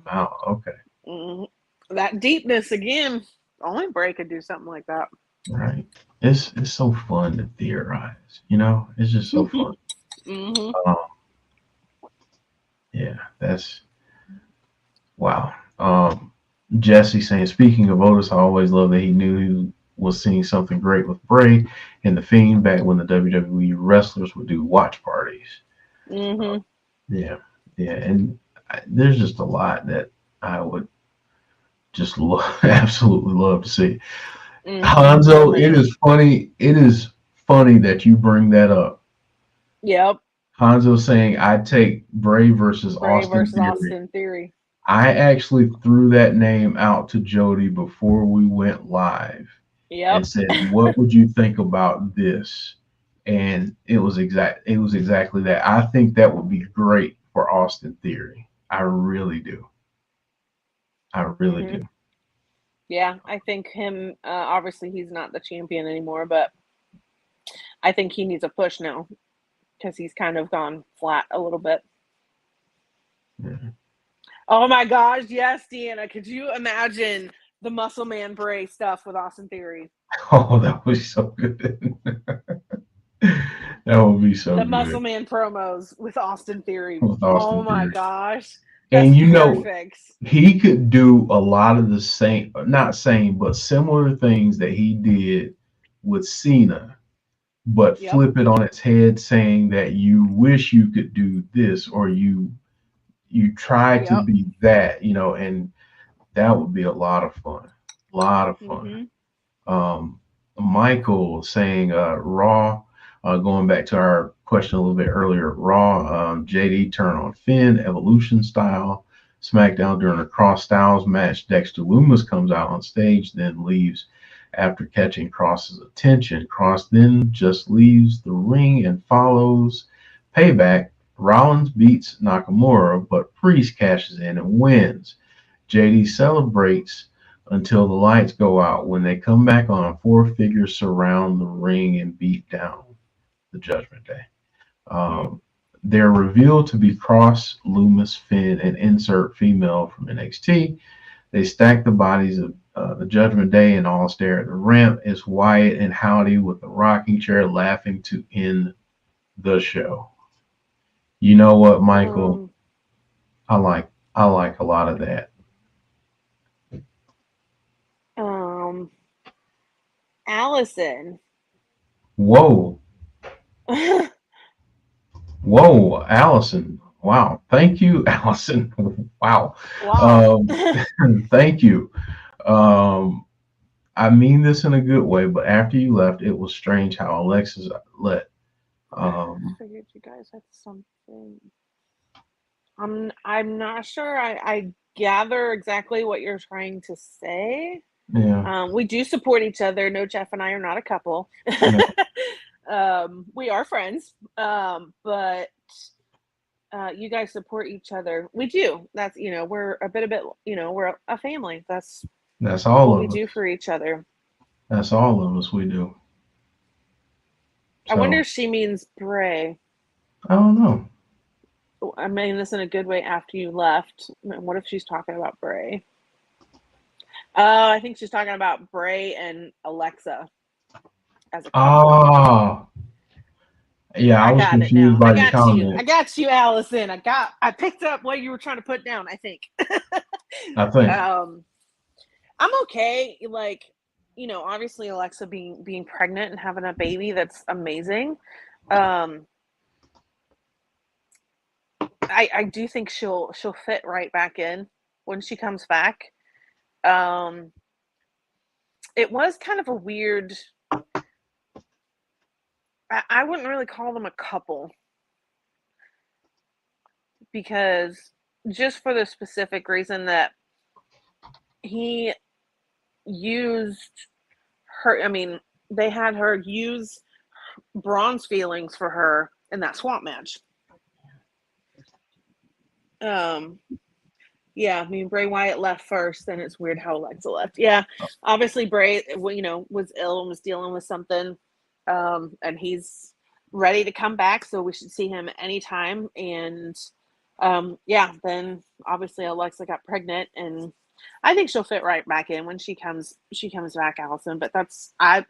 out. Okay, Mm-hmm. That deepness again. Only Bray could do something like that. right. It's so fun to theorize. It's just so fun. Mm-hmm. Um, yeah, that's wow. Jesse saying, speaking of Otis, I always love that he knew he was seeing something great with Bray and the Fiend back when the WWE wrestlers would do watch parties. Mm-hmm. Yeah, yeah, and there's just a lot that I would just absolutely love to see. Mm-hmm. So Hanzo, it many. is funny. It is funny that you bring that up. Yep. Hanzo saying, "I'd take Bray versus Bray Austin versus Theory." Austin Theory. I actually threw that name out to Jody before we went live and Yep. said, "What would you think about this?" And it was exactly that. I think that would be great for Austin Theory. I really do. I really Mm-hmm. do. Yeah, I think him. Obviously, he's not the champion anymore, but I think he needs a push now because he's kind of gone flat a little bit. Yeah. Oh my gosh, yes, Deanna. Could you imagine the Muscle Man Bray stuff with Austin Theory? Oh, that was so good. That would be so The Muscle good Man promos with Austin Theory. with Oh Austin my Theory. gosh, that's And perfect. he could do a lot of the same, not same, but similar things that he did with Cena, but Yep. flip it on its head, saying that you wish you could do this, or you try to Yep. be that, and that would be a lot of fun. A lot of fun. Mm-hmm. Um, Michael saying Raw, going back to our question a little bit earlier, Raw, JD turn on Finn, Evolution style. SmackDown during a Cross Styles match, Dexter Lumis comes out on stage, then leaves after catching Cross's attention. Cross then just leaves the ring and follows. Payback, Rollins beats Nakamura, but Priest cashes in and wins. JD celebrates until the lights go out. When they come back on, four figures surround the ring and beat down the Judgment Day. They're revealed to be Cross, Loomis, Finn, and insert female from NXT. They stack the bodies the Judgment Day and all stare at the ramp. It's Wyatt and Howdy with the rocking chair laughing to end the show. You know what, Michael? I like a lot of that. Allison. Whoa, Allison. Wow. Thank you, Allison. Wow. Wow. Thank you. I mean this in a good way, but after you left, it was strange how Alexis let. I figured you guys had something. I'm not sure. I gather exactly what you're trying to say. Yeah. We do support each other. No, Jeff and I are not a couple. We are friends, but you guys support each other. We do. That's we're a bit. We're a family. That's all what of we us. do for each other. That's all of us. We do. I wonder if she means Bray. I don't know. I mean this in a good way after you left. What if she's talking about Bray? I think she's talking about Bray and Alexa as a couple. Oh, yeah, I was confused by your comment. I got you, Allison. I picked up what you were trying to put down, I think. I think. I'm okay. Like, obviously Alexa being pregnant and having a baby, that's amazing. I do think she'll fit right back in when she comes back. It was kind of a weird. I wouldn't really call them a couple because just for the specific reason that he used her. I mean, they had her use Braun's feelings for her in that swamp match. Yeah, I mean, Bray Wyatt left first, then it's weird how Alexa left. Yeah, obviously Bray, was ill and was dealing with something, and he's ready to come back, so we should see him anytime. And then obviously Alexa got pregnant, and I think she'll fit right back in when she comes back, Allison. But I'm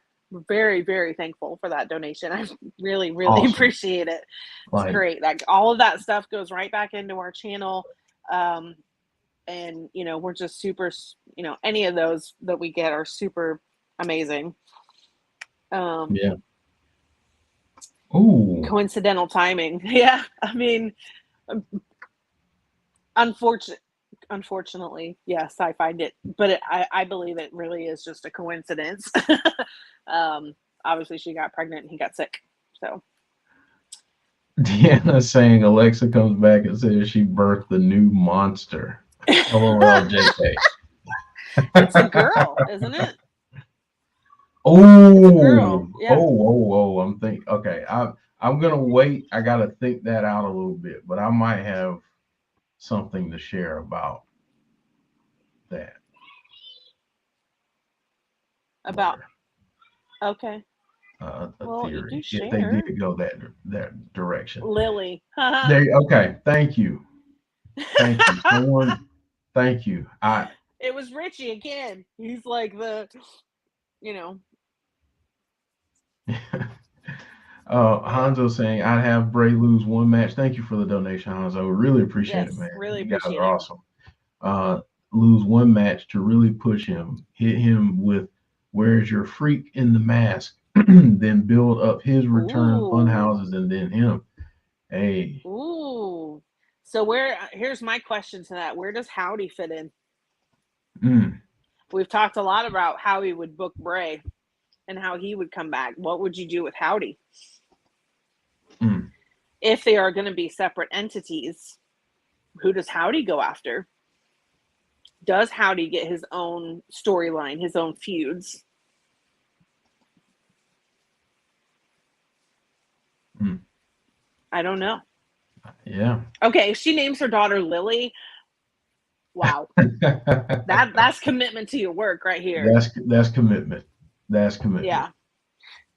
very, very thankful for that donation. I really, really Awesome. Appreciate it. It's great. Like all of that stuff goes right back into our channel. And we're just super, any of those that we get are super amazing. Yeah. Ooh. Coincidental timing. Yeah. I mean, unfortunately, yes, I find it, but I believe it really is just a coincidence. Obviously she got pregnant and he got sick. So Deanna saying Alexa comes back and says she birthed the new monster. LOL, JK. It's a girl, isn't it? Oh, yeah. I'm thinking. Okay, I'm gonna wait. I gotta think that out a little bit, but I might have something to share about that. Okay. A well, theory. You do share. If they did go that direction. Lily. Okay. Thank you. Thank you. Someone. Thank you. It was Richie again. He's like the, Hanzo saying I'd have Bray lose one match. Thank you for the donation, Hanzo. Really appreciate it, man. Really you guys appreciate are awesome. Lose one match to really push him, hit him with "Where's your freak in the mask?" then build up his return, fun houses, and then him. Hey. Ooh. So here's my question to that. Where does Howdy fit in? We've talked a lot about how he would book Bray and how he would come back. What would you do with Howdy? If they are going to be separate entities, who does Howdy go after? Does Howdy get his own storyline, his own feuds? I don't know. Yeah. Okay, if she names her daughter Lily, wow. That's commitment to your work right here. That's commitment. That's commitment. Yeah.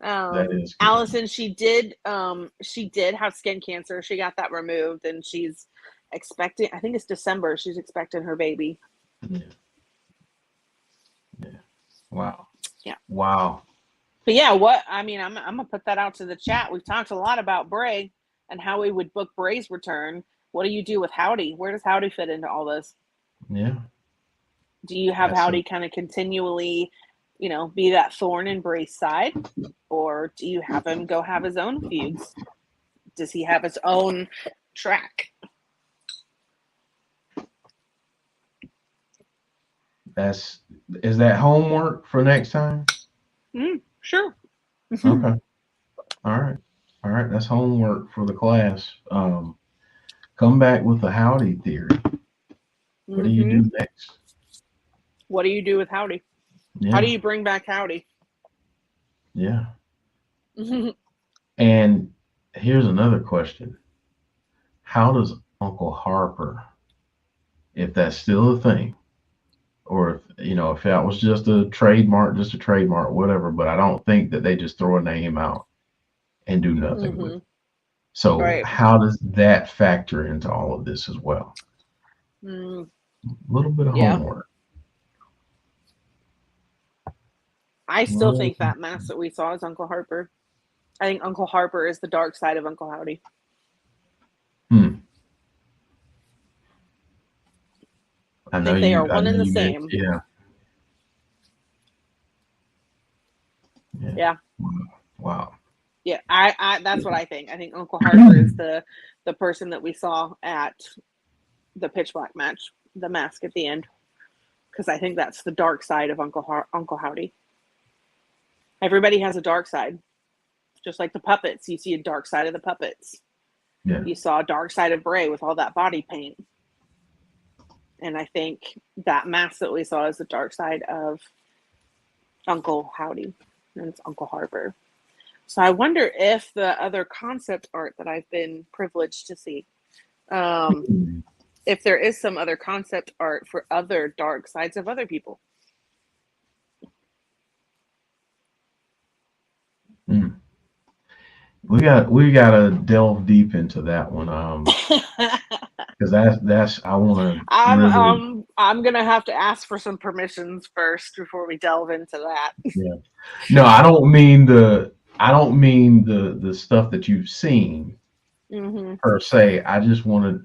That is commitment. Allison, she did have skin cancer. She got that removed, and she's expecting, I think it's December, she's expecting her baby. Yeah. Wow. Yeah. Wow. But yeah, I'm gonna put that out to the chat. We've talked a lot about Bray and how we would book Bray's return. What do you do with Howdy? Where does Howdy fit into all this? Yeah. Do you have Howdy kind of continually, be that thorn in Bray's side? Or do you have him go have his own feuds? Does he have his own track? Is that homework for next time? Sure. Okay. All right. All right. That's homework for the class. Come back with a Howdy theory. What do you do next? What do you do with Howdy? Yeah. How do you bring back Howdy? Yeah. And here's another question. How does Uncle Harper, if that's still a thing, or if that was just a trademark, whatever, but I don't think that they just throw a name out and do nothing with it. So right. How does that factor into all of this as well? A little bit of homework. I still think that mask that we saw is Uncle Harper. I think Uncle Harper is the dark side of Uncle Howdy. I know think they are one and the same. Yeah. Wow. Yeah, I that's what I think. I think Uncle Harper is the person that we saw at the Pitch Black match, the mask at the end, because I think that's the dark side of Uncle Howdy. Everybody has a dark side, just like the puppets. You see a dark side of the puppets. Yeah. You saw a dark side of Bray with all that body paint, and I think that mask that we saw is the dark side of Uncle Howdy, and it's Uncle Harper. So I wonder if the other concept art that I've been privileged to see, if there is some other concept art for other dark sides of other people. We gotta delve deep into that one, because that's I want to. I'm gonna have to ask for some permissions first before we delve into that. Yeah. No, I don't mean the stuff that you've seen per se. I just want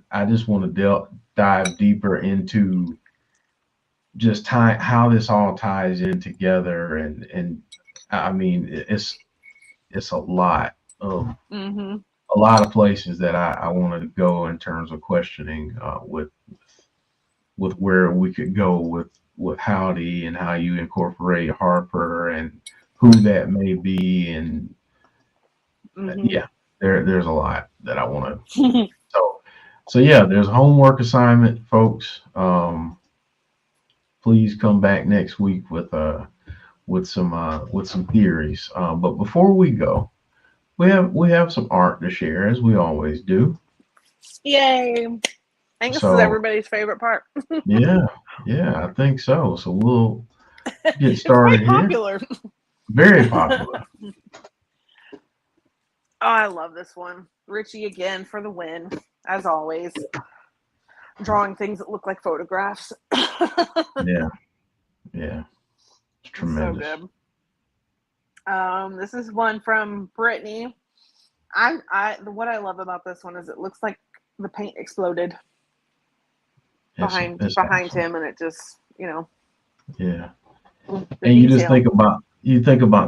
to dive deeper into just how this all ties in together, and I mean it's a lot of places that I wanted to go in terms of questioning with where we could go with Howdy and how you incorporate Harper and who that may be, and yeah, there's a lot that I want to. So yeah, there's a homework assignment, folks. Please come back next week with some theories. But before we go, we have some art to share, as we always do. Yay! I think this is everybody's favorite part. yeah, I think so. So we'll get started it's quite popular. here. Very popular. Oh, I love this one. Richie again for the win, as always. Drawing things that look like photographs. Yeah. It's tremendous. So good. This is one from Brittany. What I love about this one is it looks like the paint exploded behind awesome. Him, and it just, Yeah. And you just think about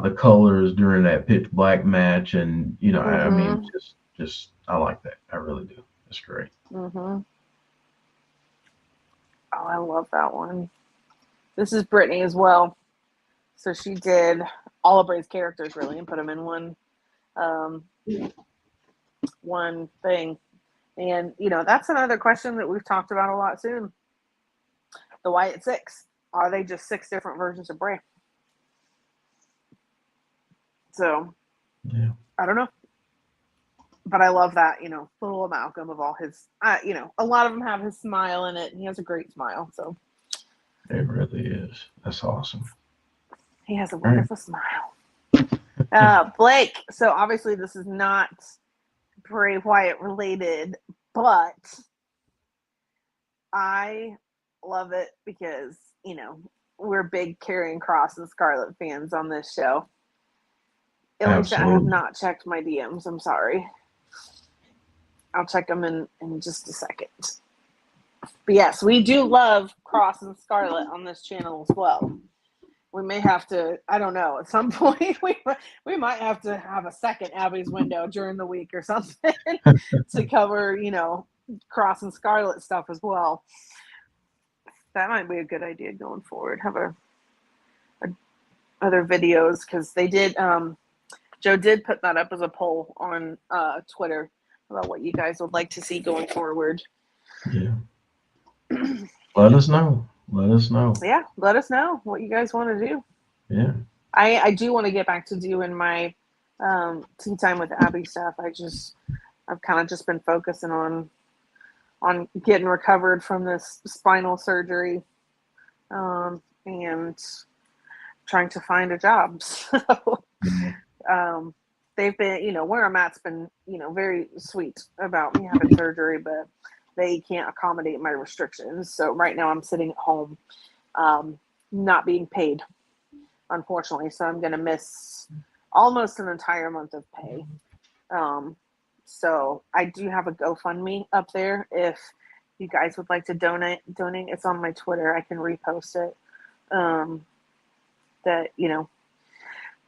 the colors during that Pitch Black match, and I mean, just I like that. I really do. It's great. Oh, I love that one. This is Brittany as well. So she did all of Bray's characters really and put them in one thing. And that's another question that we've talked about a lot soon. The Wyatt Six. Are they just 6 different versions of Bray? So I don't know. But I love that, little amalgam of all his, a lot of them have his smile in it, and he has a great smile. So it really is. That's awesome. He has a wonderful smile. Blake, so obviously this is not Bray Wyatt related, but I love it because, we're big Karrion Kross and Scarlett fans on this show. Alicia, I have Absolutely. not checked my DMs. I'm sorry. I'll check them in just a second. But yes, we do love Cross and Scarlett on this channel as well. We may have to, I don't know, at some point we might have to have a second Abby's window during the week or something to cover, Cross and Scarlett stuff as well. That might be a good idea going forward. Have other videos, because they did. Joe did put that up as a poll on Twitter about what you guys would like to see going forward. Yeah. Let us know. Let us know. Yeah, let us know what you guys want to do. Yeah. I do want to get back to doing my tea time with Abby stuff. I've kind of just been focusing on getting recovered from this spinal surgery, and trying to find a job. So they've been, where I'm at's been, very sweet about me having surgery, but they can't accommodate my restrictions. So right now I'm sitting at home, not being paid, unfortunately. So I'm going to miss almost an entire month of pay. So I do have a GoFundMe up there. If you guys would like to donate, it's on my Twitter. I can repost it. That,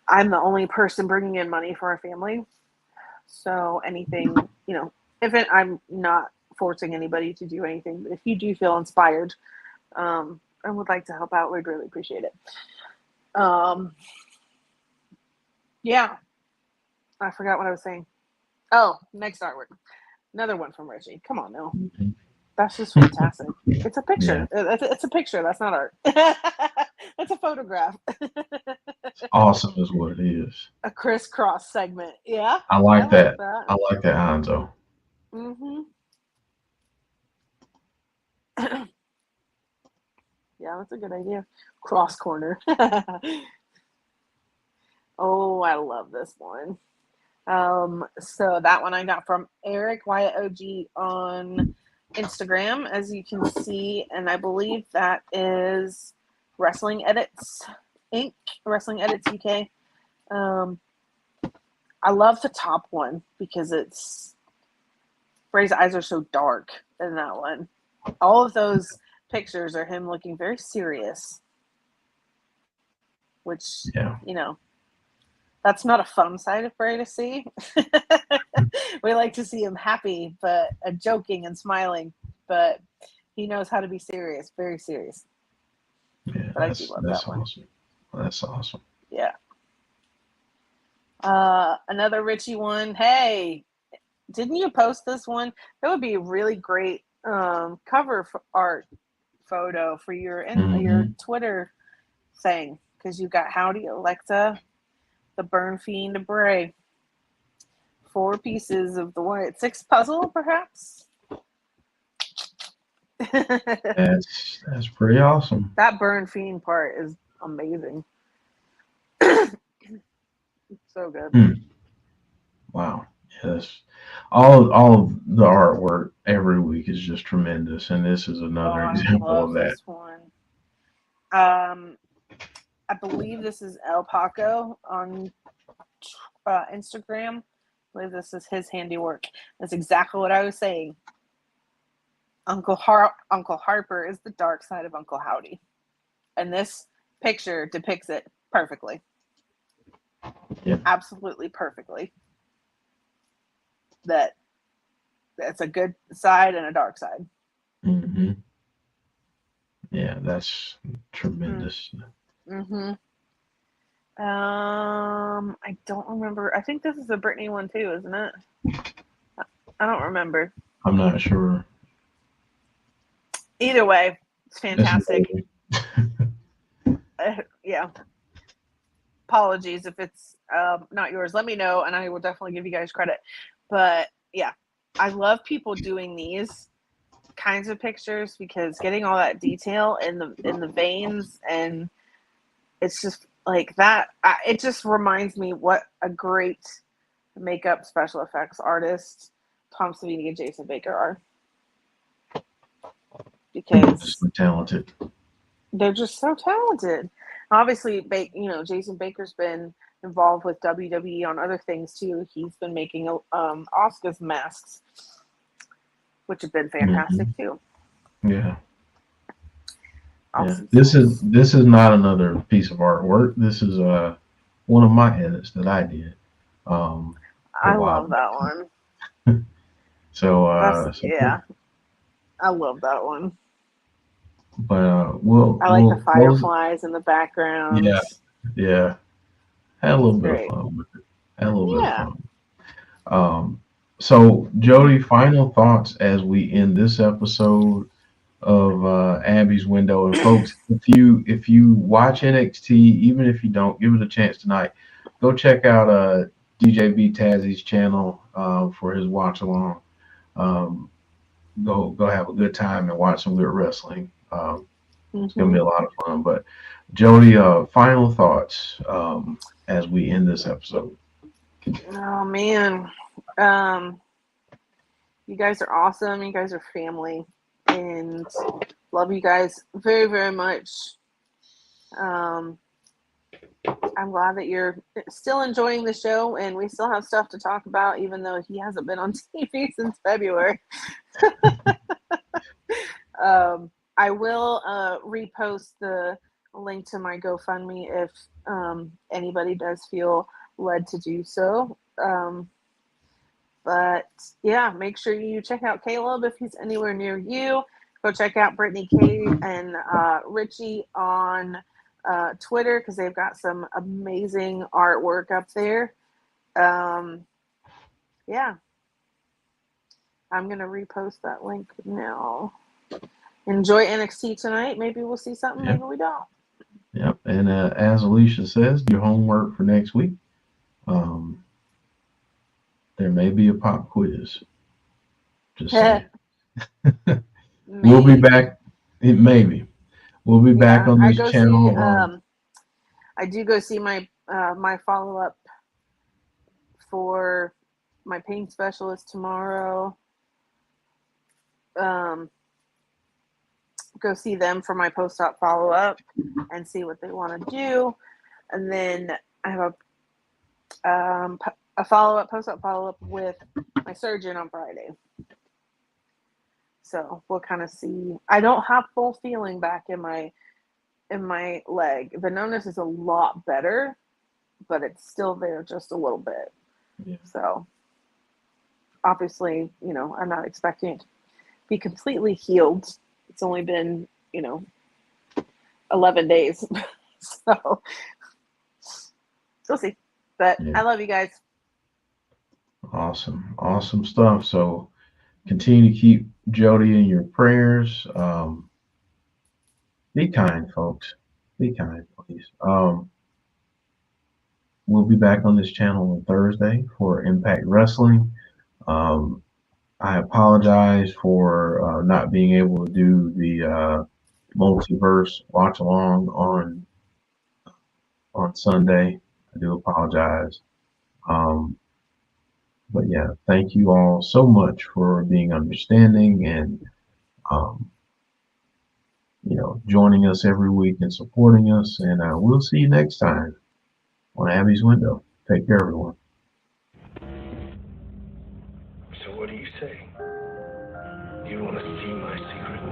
I'm the only person bringing in money for our family. So anything, I'm not forcing anybody to do anything, but if you do feel inspired, and would like to help out, we'd really appreciate it. Yeah, I forgot what I was saying. Oh, next artwork. Another one from Richie. Come on now. That's just fantastic. It's a picture. Yeah. It's a picture. That's not art. That's a photograph. Awesome is what it is. A crisscross segment. Yeah. I like that. I like that, Hanzo. Mm-hmm. Yeah, that's a good idea. Cross corner. Oh, I love this one. So that one I got from Eric Wyatt OG on Instagram, as you can see, and I believe that is Wrestling Edits Inc. Wrestling Edits UK. I love the top one because Bray's eyes are so dark in that one. All of those pictures are him looking very serious, which, that's not a fun side of Bray to see. We like to see him happy, but joking and smiling, but he knows how to be serious, very serious. Yeah, but I do love that one. Awesome. That's awesome. Yeah. Another Richie one. Hey, didn't you post this one? That would be a really great cover art photo for your Twitter thing, because you got Howdy Alexa, the Burn Fiend Bray, 4 pieces of the Wyatt 6 puzzle, perhaps. That's pretty awesome. That Burn Fiend part is amazing. So good. Wow. Yes. All of the artwork every week is just tremendous, and this is another example of that. This one. I believe this is El Paco on Instagram. I believe this is his handiwork. That's exactly what I was saying. Uncle Harper is the dark side of Uncle Howdy, and this picture depicts it perfectly. Yep. Absolutely perfectly. That's a good side and a dark side. Mm-hmm. Yeah, that's tremendous. Mm-hmm. I don't remember. I think this is a Britney one too, isn't it? I don't remember. I'm not sure. Either way, it's fantastic. Yeah. Apologies if it's not yours. Let me know, and I will definitely give you guys credit. But yeah, I love people doing these kinds of pictures, because getting all that detail in the veins, and it's just like that. It just reminds me what a great makeup special effects artist Tom Savini and Jason Baker are. Because so talented. they're just so talented. Obviously, Jason Baker's been involved with WWE on other things too. He's been making Oscar's masks, which have been fantastic too. Yeah. Yeah. Awesome. This is not another piece of artwork. This is one of my edits that I did. A I while love back. that one. So Yeah, I love that one. But I like the we'll close. fireflies in the background. Yeah. Had a little bit Great. of fun with it. Had a little bit Yeah. of fun. So Jodie, final thoughts as we end this episode of Abby's Window. And folks, if you watch NXT, even if you don't, give it a chance tonight. Go check out DJ B Tazzy's channel for his watch along. Go have a good time and watch some good wrestling. It's gonna be a lot of fun. But Jodie, final thoughts as we end this episode. Oh man, you guys are awesome. You guys are family, and love you guys very, very much. I'm glad that you're still enjoying the show, and we still have stuff to talk about, even though he hasn't been on TV since February. I will repost the link to my GoFundMe if anybody does feel led to do so. But yeah, make sure you check out Caleb if he's anywhere near you. Go check out Brittany K and Richie on Twitter because they've got some amazing artwork up there. Yeah. I'm going to repost that link now. Enjoy NXT tonight. Maybe we'll see something. Maybe we don't. Yep. And as Alicia says, your homework for next week. There may be a pop quiz. Just saying. We'll be back. Maybe. We'll be back on this channel. I do go see my my follow-up for my pain specialist tomorrow. Go see them for my post-op follow-up and see what they want to do. And then I have a follow-up, post-op follow-up with my surgeon on Friday. So we'll kind of see. I don't have full feeling back in my leg. The numbness is a lot better, but it's still there just a little bit. Yeah. So obviously, I'm not expecting it to be completely healed. It's only been, 11 days. So we'll see. But I love you guys. Awesome stuff. So continue to keep Jodie in your prayers. Be kind, folks. Be kind, please. We'll be back on this channel on Thursday for Impact Wrestling. I apologize for not being able to do the multiverse watch along on Sunday. I do apologize. But yeah, thank you all so much for being understanding and joining us every week and supporting us. And we'll see you next time on Abby's Window. Take care, everyone. So what do you say? You want to see my secret?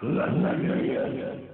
La la la la.